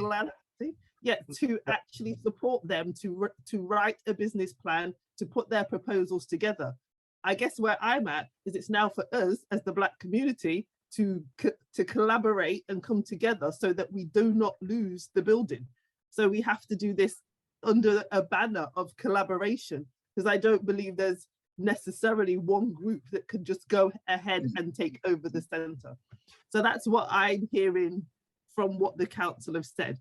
Yeah, to actually support them to write a business plan, to put their proposals together. I guess where I'm at is it's now for us as the black community to collaborate and come together so that we do not lose the building. So we have to do this under a banner of collaboration, because I don't believe there's necessarily one group that could just go ahead and take over the centre. So that's what I'm hearing from what the council have said.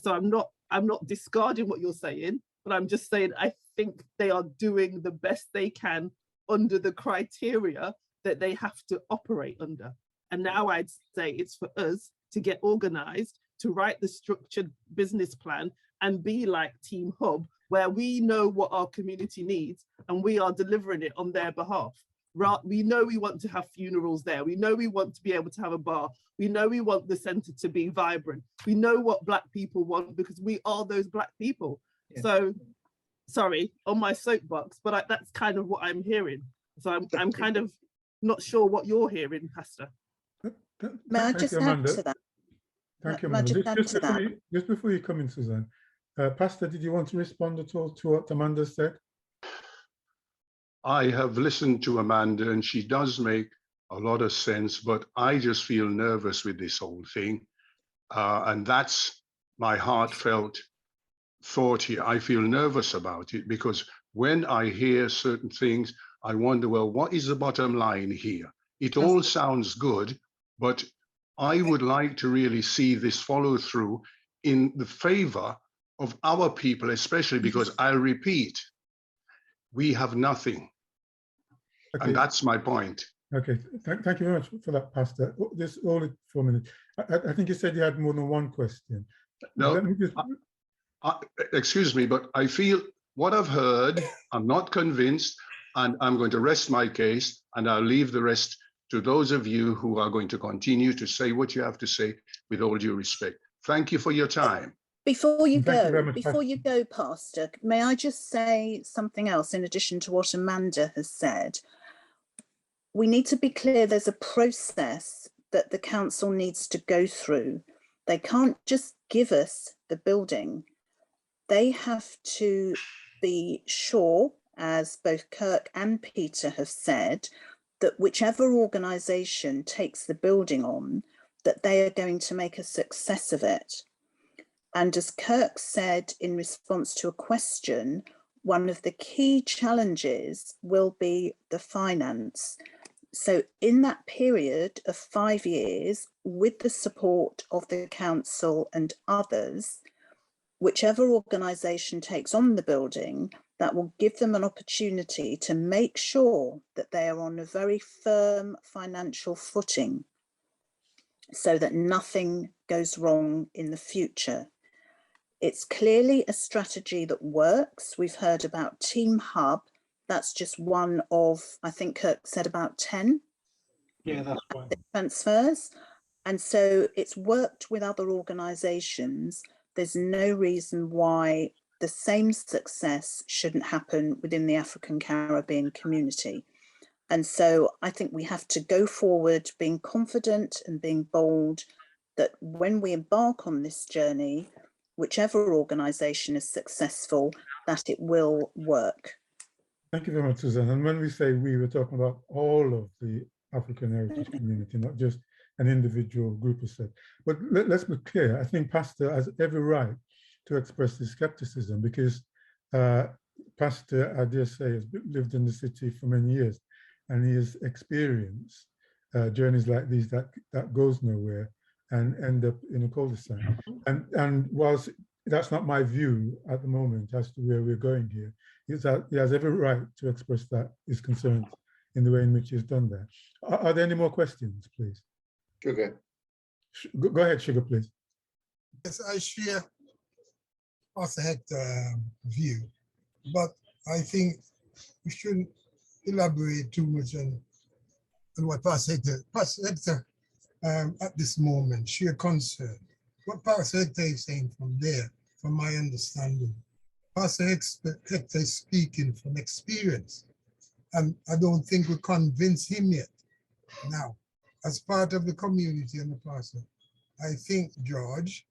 So I'm not discarding what you're saying, but I'm just saying I think they are doing the best they can under the criteria that they have to operate under. And now I'd say it's for us to get organised, to write the structured business plan and be like Team Hub, where we know what our community needs and we are delivering it on their behalf. Right? We know we want to have funerals there. We know we want to be able to have a bar. We know we want the centre to be vibrant. We know what black people want because we are those black people. Yeah. So, sorry, on my soapbox, but that's kind of what I'm hearing. So I'm kind of not sure what you're hearing, Pastor. May I just add to that? Thank you, Amanda. Just before you come in, Suzanne, Pastor, did you want to respond at all to what Amanda said? I have listened to Amanda and she does make a lot of sense, but I just feel nervous with this whole thing. And that's my heartfelt thought here. I feel nervous about it because when I hear certain things, I wonder, well, what is the bottom line here? It all sounds good, but I would like to really see this follow through in the favor of our people, especially because I'll repeat, we have nothing. Okay. And that's my point. Okay, thank you very much for that, Pastor. Just hold it for a minute. I think you said you had more than one question. No, excuse me, but I feel what I've heard, I'm not convinced, and I'm going to rest my case, and I'll leave the rest to those of you who are going to continue to say what you have to say with all due respect. Thank you for your time. Before you go, Pastor, may I just say something else in addition to what Amanda has said? We need to be clear there's a process that the council needs to go through. They can't just give us the building. They have to be sure, as both Kirk and Peter have said, that whichever organisation takes the building on, that they are going to make a success of it. And as Kirk said in response to a question, one of the key challenges will be the finance. So in that period of 5 years, with the support of the council and others, whichever organisation takes on the building, that will give them an opportunity to make sure that they are on a very firm financial footing so that nothing goes wrong in the future. It's clearly a strategy that works. We've heard about Team Hub That's just one of, I think Kirk said about 10 Yeah, that's right. transfers. And so it's worked with other organisations. There's no reason why the same success shouldn't happen within the African Caribbean community. And so I think we have to go forward being confident and being bold that when we embark on this journey, whichever organisation is successful, that it will work. Thank you very much, Suzanne. And when we say we, we're talking about all of the African heritage community, not just an individual group of set. But let's be clear, I think Pastor has every right to express his skepticism because Pastor, I dare say, has lived in the city for many years and he has experienced journeys like these that goes nowhere and end up in a cul-de-sac. And whilst that's not my view at the moment as to where we're going here, he has every right to express that his concerns in the way in which he's done that. Are there any more questions, please? Sugar. Go ahead, Sugar, please. Yes, I share Pastor Hector's view, but I think we shouldn't elaborate too much on what Pastor Hector at this moment, sheer concern. What Pastor Hector is saying from there, from my understanding, Pastor Hector is speaking from experience, and I don't think we convince him yet. Now, as part of the community and the pastor, I think, George,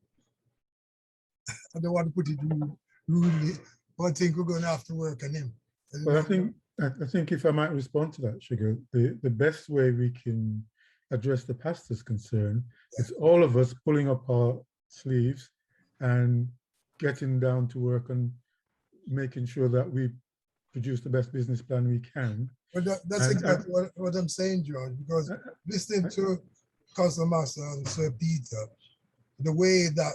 I don't want to put it rudely, but I think we're going to have to work on him. Well, I think if I might respond to that, Sugar, the best way we can address the pastor's concern is all of us pulling up our sleeves and getting down to work and making sure that we produce the best business plan we can. But that's exactly what I'm saying, George, because listening to Council Master and Sir Peter, the way that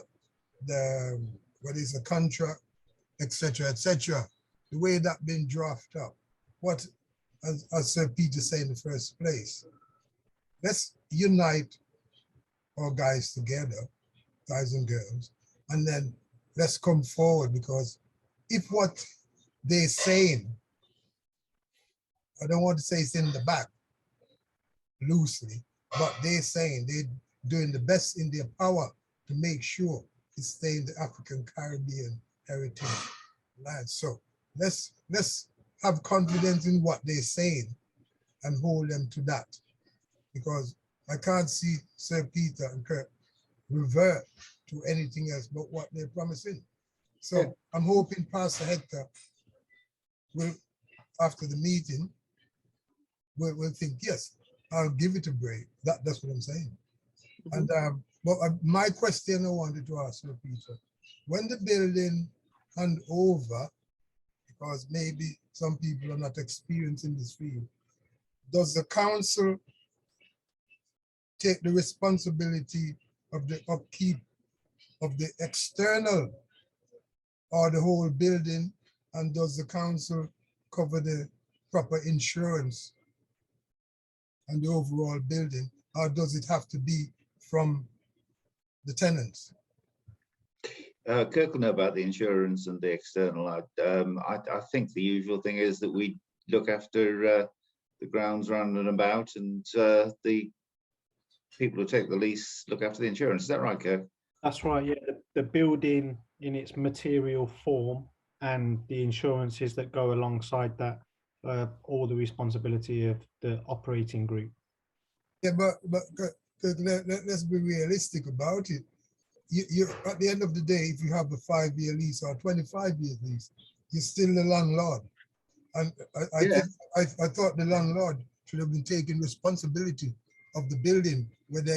what is a contract, etc., the way that been drafted up, what, as Sir Peter said in the first place, let's unite our guys together, guys and girls, and then let's come forward, because if what they're saying, I don't want to say it's in the back loosely, but they're saying they're doing the best in their power to make sure it's staying the African Caribbean heritage land. So let's have confidence in what they're saying and hold them to that, because I can't see Sir Peter and Kirk revert to anything else but what they're promising. So I'm hoping Pastor Hector will, after the meeting, will think, yes, I'll give it a break. That's what I'm saying. And but my question I wanted to ask Sir Peter, when the building hand over, because maybe some people are not experienced in this field, does the council take the responsibility of the upkeep of the external or the whole building, and does the council cover the proper insurance and the overall building, or does it have to be from the tenants? Kirk will know about the insurance and the external. I think the usual thing is that we look after the grounds round and about, and the people who take the lease look after the insurance. Is that right, Kirk? That's right, yeah. The building in its material form and the insurances that go alongside that, all the responsibility of the operating group. Yeah, but let's be realistic about it. You at the end of the day, if you have a 5-year lease or 25-year lease, you're still the landlord. And I thought the landlord should have been taking responsibility of the building, whether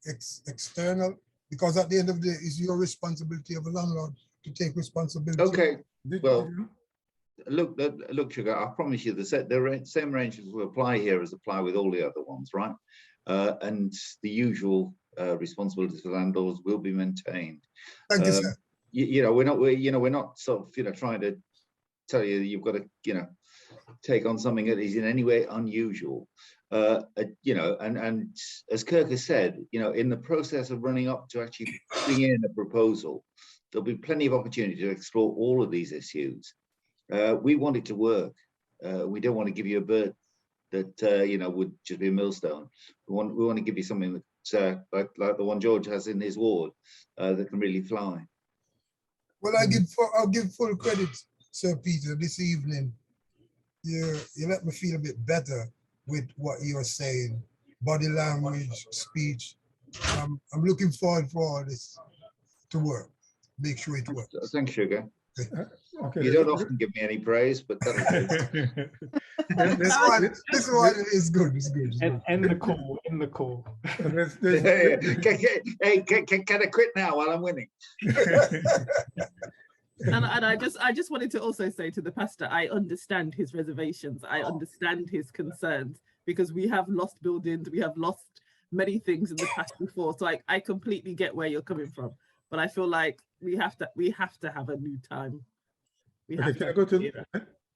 external, because at the end of the day, it's your responsibility of a landlord to take responsibility. Okay, well, look, Sugar, I promise you the same arrangements will apply here as apply with all the other ones, right? And the usual responsibilities for landlords will be maintained. Thank you, sir. We're not sort of, trying to tell you that you've got to, take on something that is in any way unusual. And as Kirk has said, in the process of running up to actually putting in a proposal, there'll be plenty of opportunity to explore all of these issues. We want it to work. we don't want to give you a bird that you know, would just be a millstone. We want to give you something that's like the one George has in his ward, that can really fly. Well, I'll give full credit, Sir Peter. This evening, you let me feel a bit better with what you're saying, body language, speech. I'm looking forward for all this to work. Make sure it works. Thanks, Sugar. Okay. You don't often give me any praise, but that'll do. This one is good. It's good. It's good. End the call. End the call. Hey, can I quit now while I'm winning? And I just wanted to also say to the pastor, I understand his reservations. I understand his concerns, because we have lost buildings, we have lost many things in the past before. So I completely get where you're coming from. But I feel like we have to have a new time. Okay, can I go to?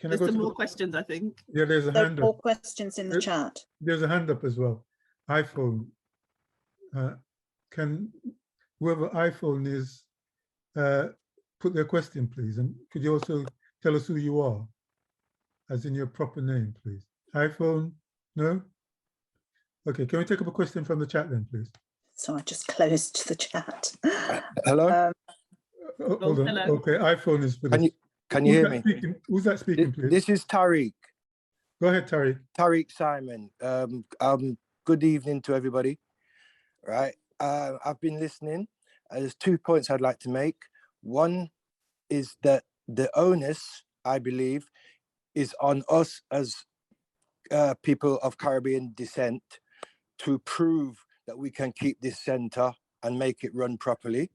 There's some more questions, I think. Yeah, there's a There are hand more up. questions in the chat. There's a hand up as well. iPhone. Can whoever iPhone is put their question, please, and could you also tell us who you are, as in your proper name, please? iPhone, no? Okay, can we take up a question from the chat then, please? So I just closed the chat. Hello? Hold on. Hello. Okay, iPhone is for this. Can you hear me? Who's that speaking, please? This is Tariq. Go ahead, Tariq. Tariq Simon. Good evening to everybody. Right. I've been listening. There's 2 points I'd like to make. One is that the onus, I believe, is on us as people of Caribbean descent to prove that we can keep this centre and make it run properly.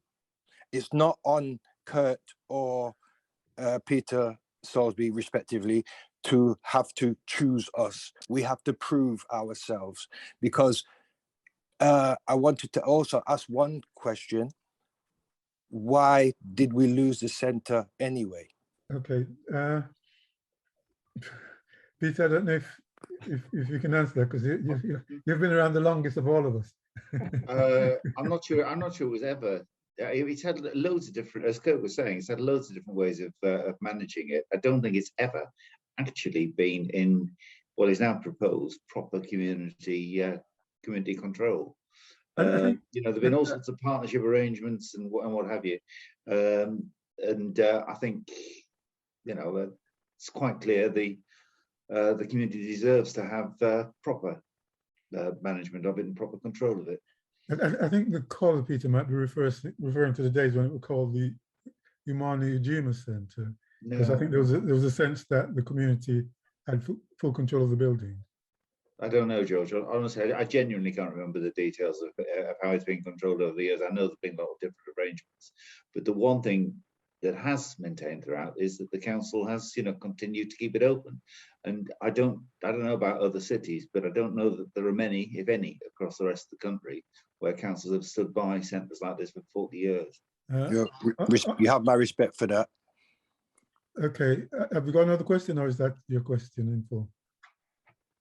It's not on Kurt or Peter Stolsby, respectively, to have to choose us. We have to prove ourselves, because I wanted to also ask one question. Why did we lose the centre anyway? Okay. Peter, I don't know if you can answer that, because you've been around the longest of all of us. I'm not sure it was ever. It's had loads of different, as Kurt was saying, it's had loads of different ways of managing it. I don't think it's ever actually been in what is now proposed proper community control. You know, there've been all sorts of partnership arrangements and what have you, and I think, you know, it's quite clear the community deserves to have proper management of it and proper control of it. I think the call of Peter might be referring to the days when it was called the Umani Ujima Centre, because I think there was a sense that the community had full control of the building. I don't know, George. Honestly, I genuinely can't remember the details of how it's been controlled over the years. I know there's been a lot of different arrangements, but the one thing that has maintained throughout is that the council has, you know, continued to keep it open. And I don't know about other cities, but I don't know that there are many, if any, across the rest of the country where councils have stood by centres like this for 40 years. You have my respect for that. Okay, have you got another question, or is that your question in full?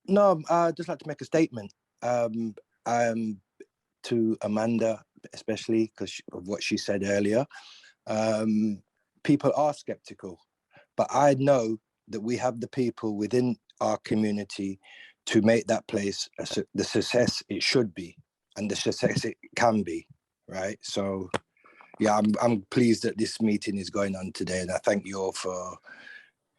No, I'd just like to make a statement to Amanda, especially because of what she said earlier. People are skeptical, but I know that we have the people within our community to make that place the success it should be and the success it can be, right? So yeah, I'm pleased that this meeting is going on today, and I thank you all for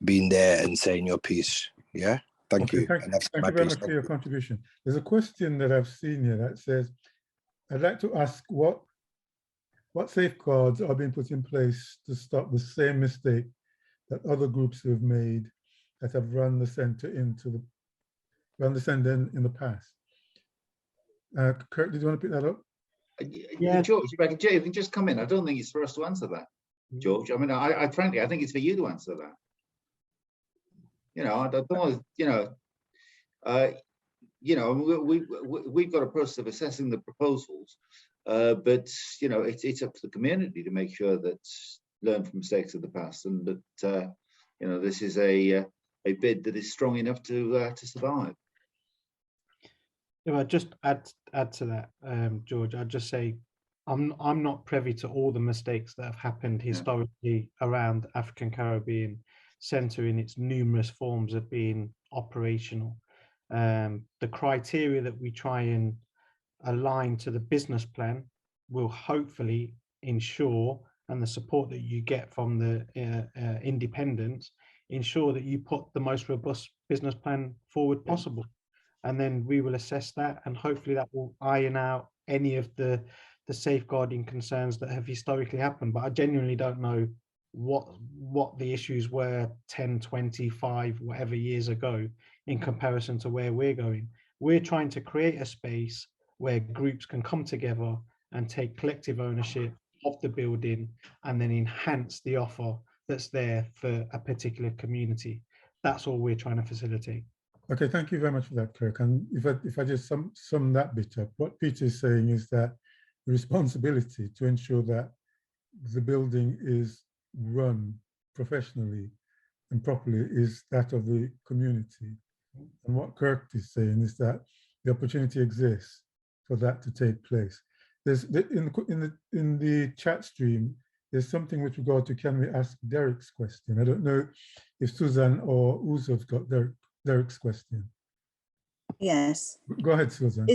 being there and saying your piece. Yeah, thank you. Thank you very much for your contribution. There's a question that I've seen here that says, I'd like to ask what safeguards are being put in place to stop the same mistake that other groups have made that have run the centre in the past. Kurt, did you want to pick that up? Yeah, George, if you can just come in. I don't think it's for us to answer that, George. I mean, I frankly, I think it's for you to answer that. You know, I don't want to, we've got a process of assessing the proposals, but you know, it's up to the community to make sure that learn from mistakes of the past, and that you know, this is a bid that is strong enough to survive. Yeah, I'd just add to that, George. I'd just say I'm not privy to all the mistakes that have happened historically around African Caribbean centre in its numerous forms of being operational. The criteria that we try and align to the business plan will hopefully ensure, and the support that you get from the independents, ensure that you put the most robust business plan forward possible. And then we will assess that, and hopefully that will iron out any of the safeguarding concerns that have historically happened. But I genuinely don't know what the issues were 10, 25, whatever years ago in comparison to where we're going. We're trying to create a space where groups can come together and take collective ownership of the building and then enhance the offer that's there for a particular community. That's all we're trying to facilitate. Okay, thank you very much for that, Kirk. And if I just sum that bit up, what Peter is saying is that the responsibility to ensure that the building is run professionally and properly is that of the community. And what Kirk is saying is that the opportunity exists for that to take place. There's in the chat stream, there's something with regard to, can we ask Derek's question? I don't know if Susan or Uzo's got Derek's question. Yes. Go ahead, Susan.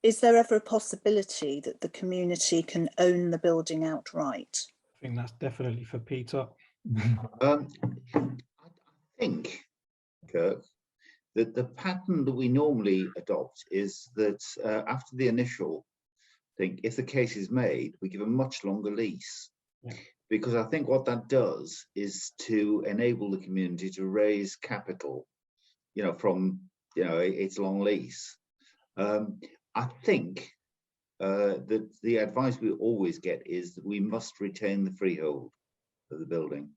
Is there ever a possibility that the community can own the building outright? I think that's definitely for Peter. I think, Kirk, that the pattern that we normally adopt is that after the initial thing, if the case is made, we give a much longer lease. Yeah. Because I think what that does is to enable the community to raise capital, from, its long lease. I think that the advice we always get is that we must retain the freehold of the building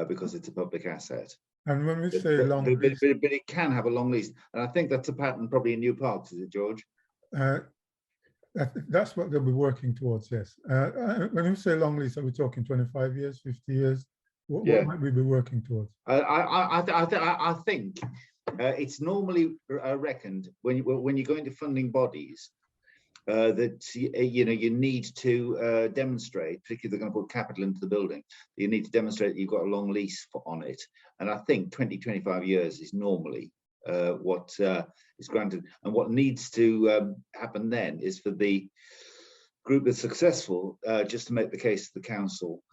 because it's a public asset. And when we say long lease, but it can have a long lease, and I think that's a pattern probably in New Parks, is it, George? That's what they'll be working towards. Yes. When we say long lease, are we talking 25 years, 50 years? What might we be working towards? I think it's normally reckoned when you go into funding bodies that you need to demonstrate, particularly if they're going to put capital into the building, you need to demonstrate that you've got a long lease on it. And I think 20-25 years is normally what is granted. And what needs to happen then is for the group that's successful just to make the case to the council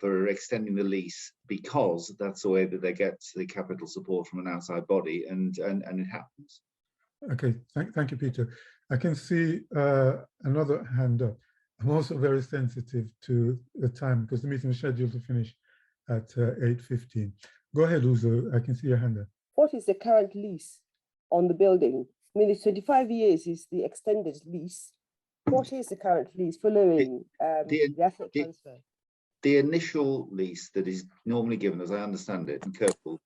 for extending the lease, because that's the way that they get the capital support from an outside body, and it happens. Okay, thank you, Peter. I can see another hand up. I'm also very sensitive to the time because the meeting is scheduled to finish at 8:15. Go ahead, Uzo. I can see your hand up. What is the current lease on the building? I mean, it's 25 years is the extended lease. What is the current lease following the asset transfer? The initial lease that is normally given, as I understand it, and Kirk will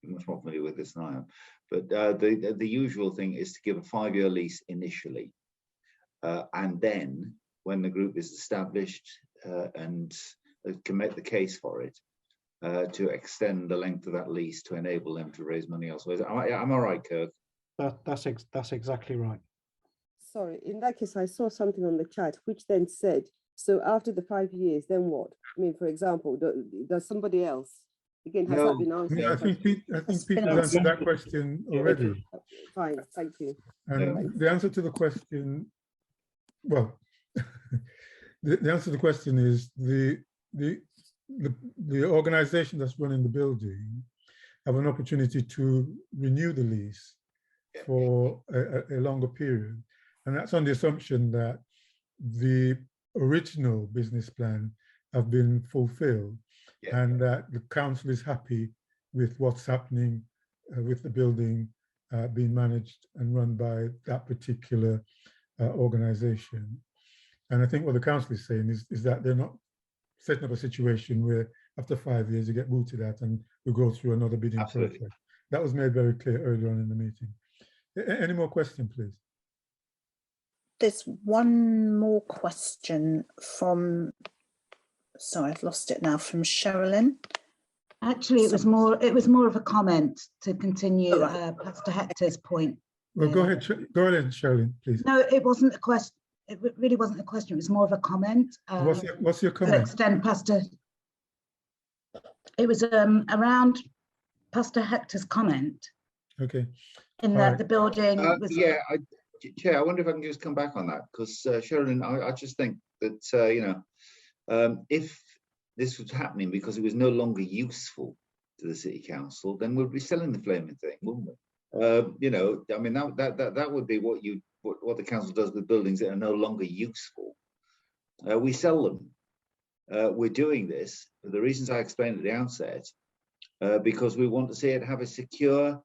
be much more familiar with this than I am, but the usual thing is to give a 5-year lease initially. And then when the group is established and can make the case for it, to extend the length of that lease to enable them to raise money elsewhere. Am I right, Kirk? That's exactly right. Sorry, in that case, I saw something on the chat which then said, so after the 5 years, then what? I mean, for example, does somebody else, again, has that been answered? I think Peter answered that question already. Fine, thank you. And the answer to the question, well, the answer to the question is the organization that's running the building have an opportunity to renew the lease for a longer period. And that's on the assumption that the original business plan have been fulfilled and that the council is happy with what's happening with the building being managed and run by that particular organization. And I think what the council is saying is that they're not setting up a situation where after 5 years you get booted out and we go through another bidding process. That was made very clear earlier on in the meeting. Any more questions, please? There's one more question from, sorry, I've lost it now, from Sherilyn. Actually, it was more of a comment to continue Pastor Hector's point. Well, go ahead, Sherilyn, please. No, it wasn't a question. It really wasn't a question. It was more of a comment. What's your comment? To extend Pastor. It was around Pastor Hector's comment Okay. in All that right. the building was. Yeah, Chair, I wonder if I can just come back on that, because Sherilyn, I just think that if this was happening because it was no longer useful to the City Council, then we'd be selling the flaming thing, wouldn't we? I mean, that would be what the council does with buildings that are no longer useful. We sell them. We're doing this for the reasons I explained at the outset, because we want to see it have a secure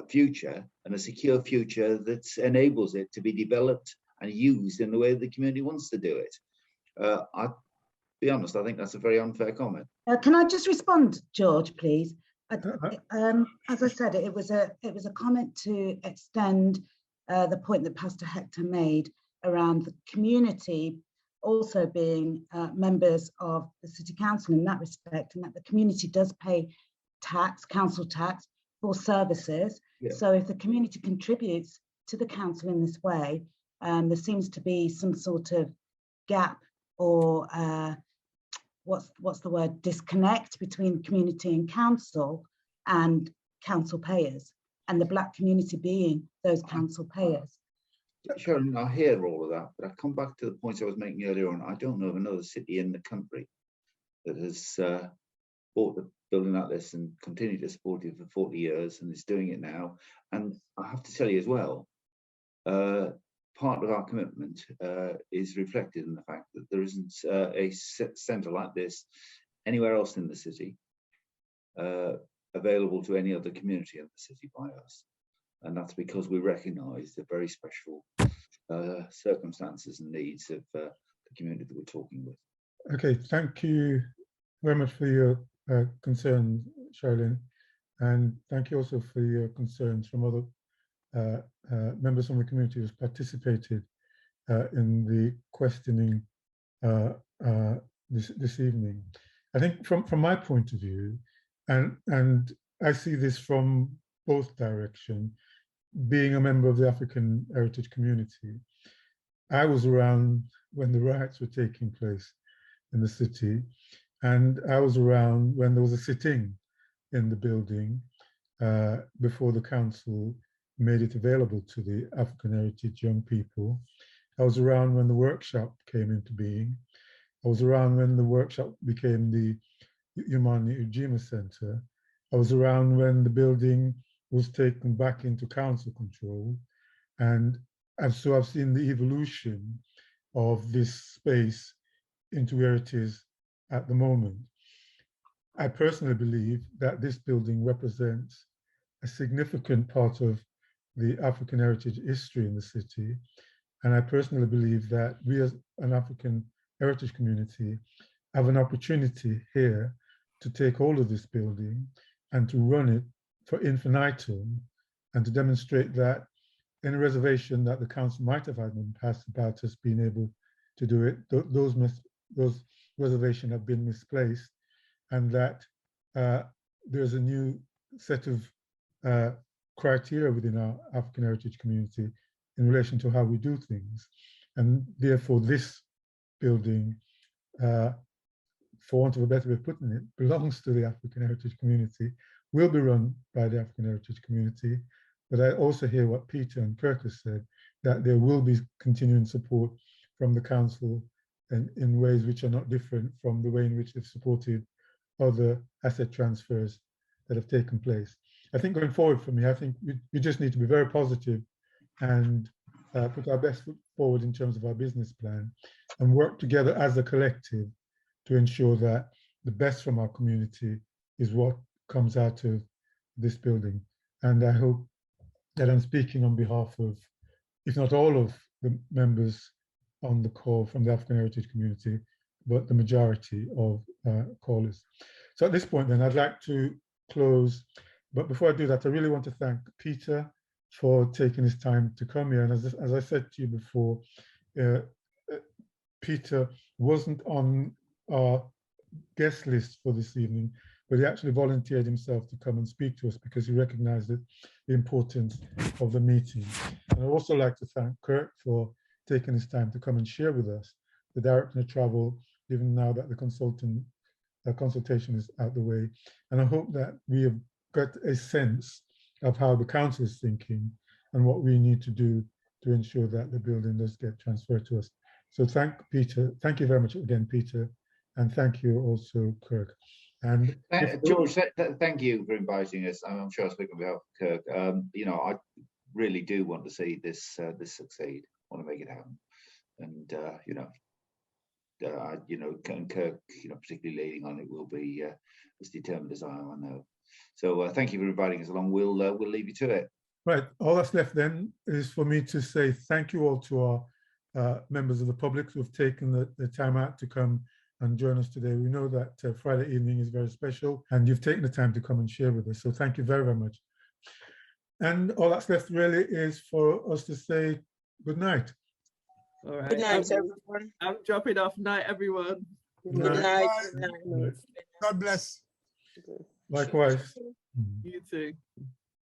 future, and a secure future that enables it to be developed and used in the way the community wants to do it. I'll be honest, I think that's a very unfair comment. Can I just respond, George, please? As I said, it was a comment to extend the point that Pastor Hector made around the community also being members of the City Council in that respect, and that the community does pay tax, council tax, for services. Yeah. So if the community contributes to the council in this way, there seems to be some sort of gap or what's the word, disconnect between community and council payers, and the Black community being those council payers. Sharon, I hear all of that, but I come back to the point I was making earlier on. I don't know of another city in the country that has bought the building like this and continued to support it for 40 years and is doing it now. And I have to tell you as well, part of our commitment is reflected in the fact that there isn't a centre like this anywhere else in the city available to any other community in the city by us. And that's because we recognise the very special circumstances and needs of the community that we're talking with. Okay, thank you very much for your concern, Sherilyn, and thank you also for your concerns from other members from the community who's participated in the questioning this evening. I think from my point of view, and I see this from both directions, being a member of the African heritage community, I was around when the riots were taking place in the city, and I was around when there was a sit-in in the building before the council made it available to the African heritage young people. I was around when the workshop came into being. I was around when the workshop became the Humani Ujima Center. I was around when the building was taken back into council control. And so I've seen the evolution of this space into where it is at the moment. I personally believe that this building represents a significant part of the African heritage history in the city. And I personally believe that we as an African heritage community have an opportunity here to take hold of this building and to run it for infinitum, and to demonstrate that any reservation that the council might have had in the past about us being able to do it, those reservations have been misplaced, and that there's a new set of criteria within our African heritage community in relation to how we do things. And therefore this building, for want of a better way of putting it, belongs to the African heritage community, will be run by the African heritage community. But I also hear what Peter and Kirkus said, that there will be continuing support from the council and in ways which are not different from the way in which they've supported other asset transfers that have taken place. I think going forward for me, I think we just need to be very positive and put our best foot forward in terms of our business plan and work together as a collective to ensure that the best from our community is what comes out of this building. And I hope that I'm speaking on behalf of, if not all of the members on the call from the African heritage community, but the majority of callers. So at this point then, I'd like to close, but before I do that, I really want to thank Peter for taking his time to come here. And as I said to you before, Peter wasn't on our guest list for this evening, but he actually volunteered himself to come and speak to us because he recognized the importance of the meeting. And I'd also like to thank Kirk for taking his time to come and share with us the direction of travel, even now that the consultant consultation is out the way. And I hope that we have got a sense of how the council is thinking and what we need to do to ensure that the building does get transferred to us. So thank you very much again, Peter, and thank you also, Kirk. And George, thank you for inviting us. I'm sure I speak on behalf of Kirk. You know, I really do want to see this this succeed. I want to make it happen, and you know, and Kirk, you know, particularly leading on it, will be as determined as I am. I know. So thank you for inviting us along. We'll leave you to it. Right. All that's left then is for me to say thank you all to our members of the public who have taken the time out to come and join us today. We know that Friday evening is very special, and you've taken the time to come and share with us. So thank you very, very much. And all that's left really is for us to say good night. All right. Good night, everyone. I'm dropping off. Night, everyone. Good Good night. night. God bless. Likewise. You too.